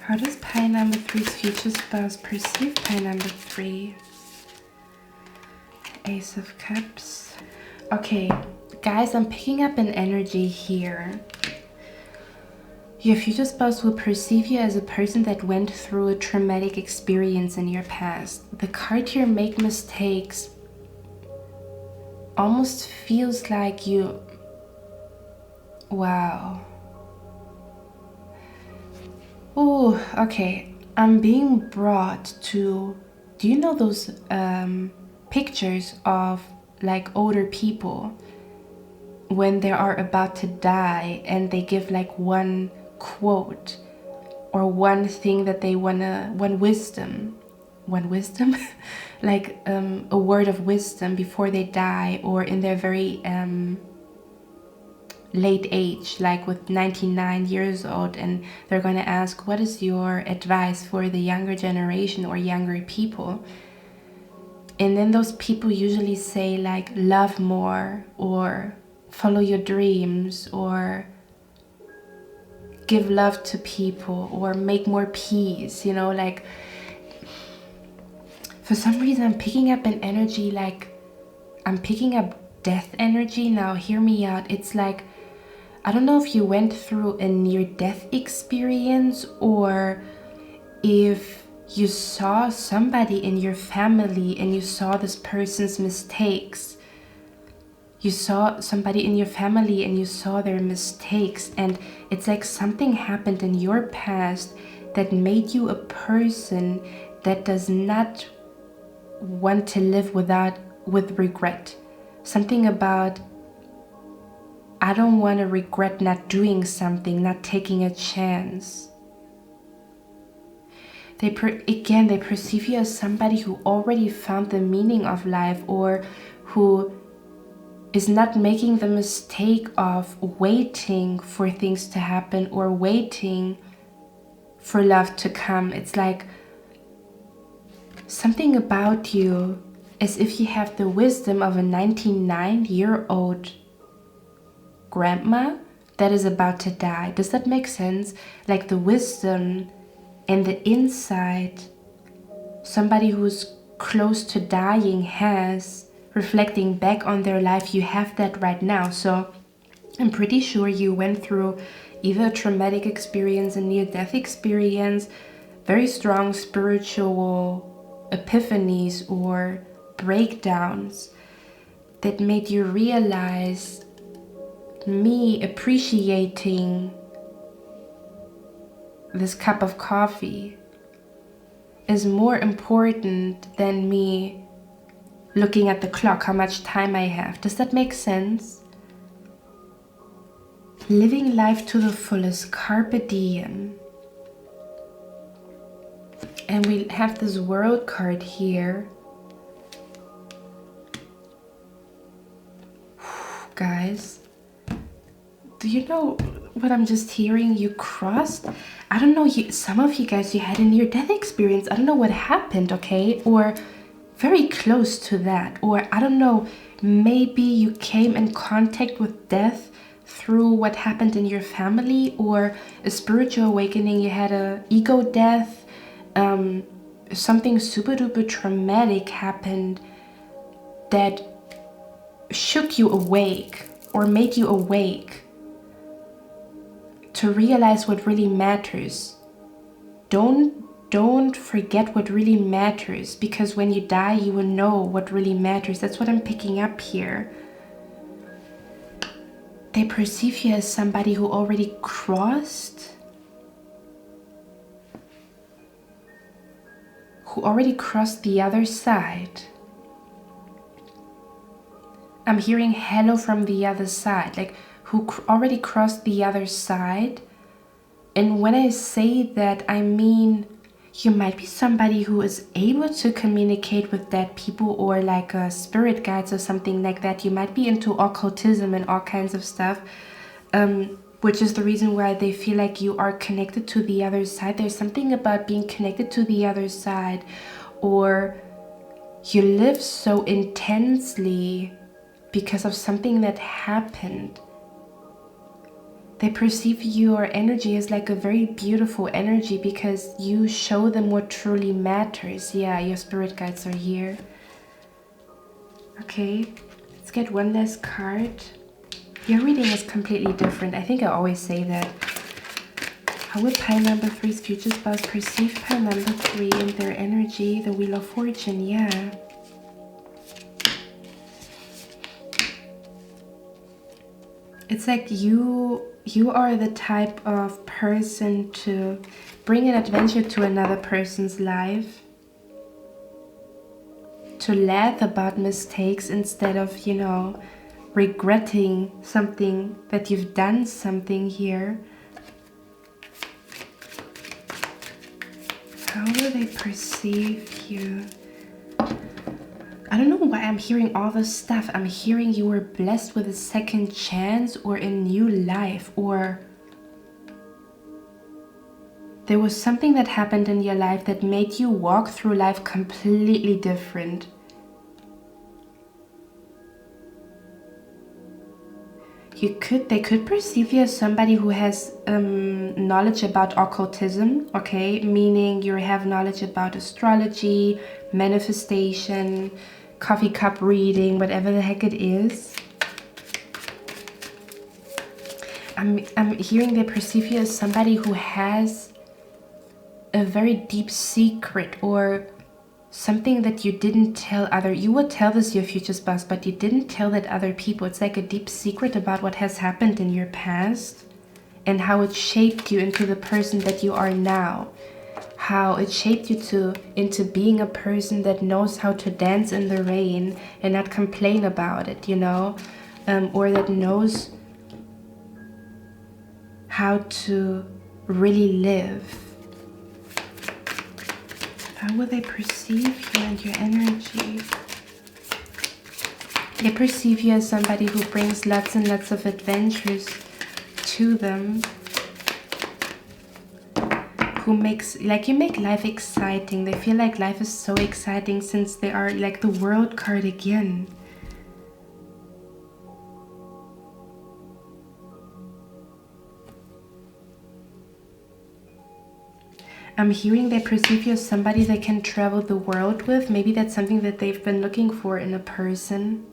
Speaker 1: How does pile number 3's future spouse perceive pile number 3? Ace of Cups. Okay. Guys, I'm picking up an energy here. Your future spouse will perceive you as a person that went through a traumatic experience in your past. The card here, make mistakes, almost feels like you... Wow. Oh, okay. I'm being brought to... Do you know those pictures of like older people when they are about to die and they give like one quote or one thing that they wanna, one wisdom like a word of wisdom before they die, or in their very late age, like with 99 years old, and they're going to ask, what is your advice for the younger generation or younger people? And then those people usually say like, love more, or follow your dreams, or give love to people, or make more peace, you know, like for some reason I'm picking up an energy, like I'm picking up death energy. Now hear me out. It's like, I don't know if you went through a near-death experience, or if you saw somebody in your family and you saw this person's mistakes. You saw somebody in your family and you saw their mistakes, and it's like something happened in your past that made you a person that does not want to live with regret. Something about, I don't want to regret not doing something, not taking a chance. They perceive you as somebody who already found the meaning of life, or who is not making the mistake of waiting for things to happen or waiting for love to come. It's like something about you, as if you have the wisdom of a 99-year-old grandma that is about to die. Does that make sense? Like the wisdom and the insight somebody who's close to dying has, reflecting back on their life. You have that right now. So I'm pretty sure you went through either a traumatic experience, a near-death experience, very strong spiritual epiphanies or breakdowns that made you realize me appreciating this cup of coffee is more important than me looking at the clock, how much time I have. Does that make sense? Living life to the fullest, carpe diem. And we have this world card here. Guys, do you know what I'm just hearing? You crossed, I don't know, some of you guys, you had a near-death experience. I don't know what happened, okay? Or very close to that. Or I don't know, maybe you came in contact with death through what happened in your family, or a spiritual awakening. You had a ego death, something super duper traumatic happened that shook you awake or made you awake to realize what really matters. Don't forget what really matters, because when you die you will know what really matters. That's what I'm picking up here. They perceive you as somebody who already crossed the other side. I'm hearing hello from the other side, like who already crossed the other side. And when I say that, I mean you might be somebody who is able to communicate with dead people, or like a spirit guides or something like that. You might be into occultism and all kinds of stuff, which is the reason why they feel like you are connected to the other side. There's something about being connected to the other side, or you live so intensely because of something that happened. They perceive your energy as like a very beautiful energy because you show them what truly matters. Yeah, your spirit guides are here. Okay, let's get one last card. Your reading is completely different. I think I always say that. How would pile number 3's future spouse perceive pile number 3 and their energy? The Wheel of Fortune, yeah. It's like you are the type of person to bring an adventure to another person's life, to laugh about mistakes instead of, you know, regretting something that you've done something here. How will they perceive you? I don't know why I'm hearing all this stuff. I'm hearing you were blessed with a second chance or a new life, or there was something that happened in your life that made you walk through life completely different. They could perceive you as somebody who has knowledge about occultism, okay? Meaning you have knowledge about astrology, manifestation, coffee cup reading, whatever the heck it is. I'm hearing they perceive you as somebody who has a very deep secret or something that you didn't tell you would tell this your future spouse, but you didn't tell that other people. It's like a deep secret about what has happened in your past and how it shaped you into the person that you are now. How it shaped you into being a person that knows how to dance in the rain and not complain about it, you know, or that knows how to really live. How will they perceive you and your energy? They perceive you as somebody who brings lots and lots of adventures to them. Who makes, like, you make life exciting. They feel like life is so exciting since they are like the World card again. I'm hearing they perceive you as somebody they can travel the world with. Maybe that's something that they've been looking for in a person.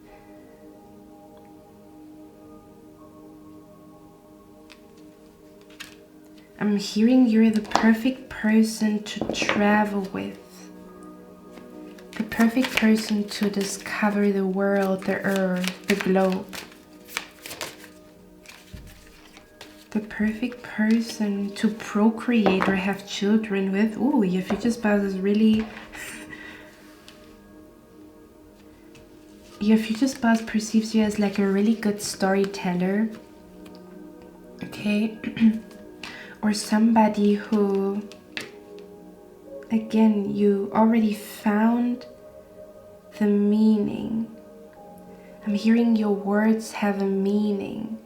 Speaker 1: I'm hearing you're the perfect person to travel with. The perfect person to discover the world, the earth, the globe. The perfect person to procreate or have children with. Ooh, your future spouse is really... Your future spouse perceives you as like a really good storyteller. Okay? Or somebody who, again, you already found the meaning. I'm hearing your words have a meaning.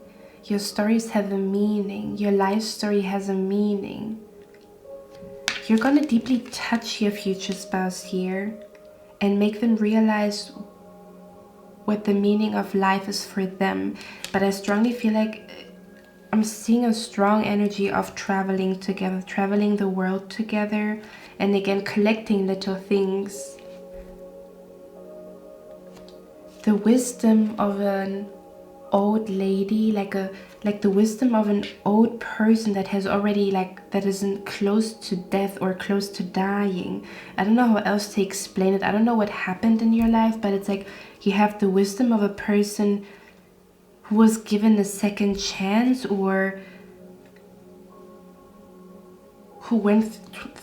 Speaker 1: Your stories have a meaning. Your life story has a meaning. You're going to deeply touch your future spouse here and make them realize what the meaning of life is for them. But I strongly feel like I'm seeing a strong energy of traveling together, traveling the world together, and again, collecting little things. The wisdom of an old lady, like the wisdom of an old person that has already, like, that isn't close to death or close to dying. I don't know how else to explain it. I don't know what happened in your life, but it's like you have the wisdom of a person who was given a second chance, or who went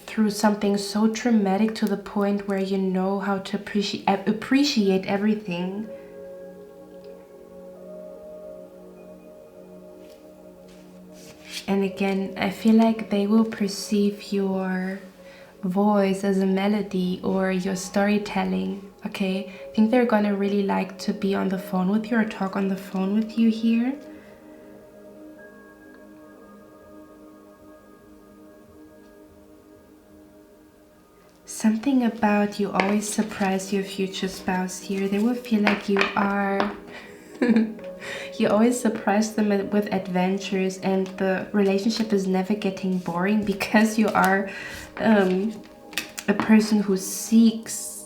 Speaker 1: through something so traumatic to the point where you know how to appreciate everything. And again, I feel like they will perceive your voice as a melody or your storytelling, okay? I think they're gonna really like to be on the phone with you or talk on the phone with you here. Something about you always surprise your future spouse here. They will feel like you are... You always surprise them with adventures, and the relationship is never getting boring because you are a person who seeks,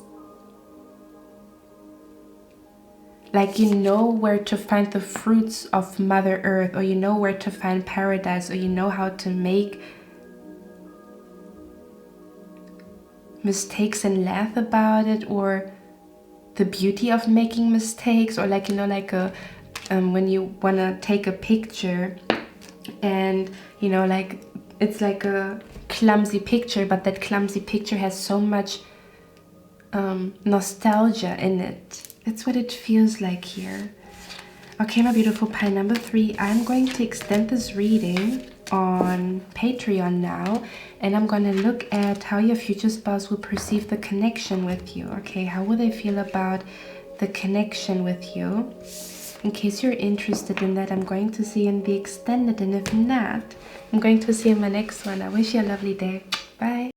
Speaker 1: like, you know where to find the fruits of Mother Earth, or you know where to find paradise, or you know how to make mistakes and laugh about it, or the beauty of making mistakes, or like, you know, like a when you want to take a picture and, you know, like, it's like a clumsy picture, but that clumsy picture has so much nostalgia in it. That's what it feels like here. Okay, my beautiful pile number 3, I'm going to extend this reading on Patreon now, and I'm gonna look at how your future spouse will perceive the connection with you. Okay, how will they feel about the connection with you? In case you're interested in that, I'm going to see in the extended, and if not, I'm going to see you in my next one. I wish you a lovely day. Bye.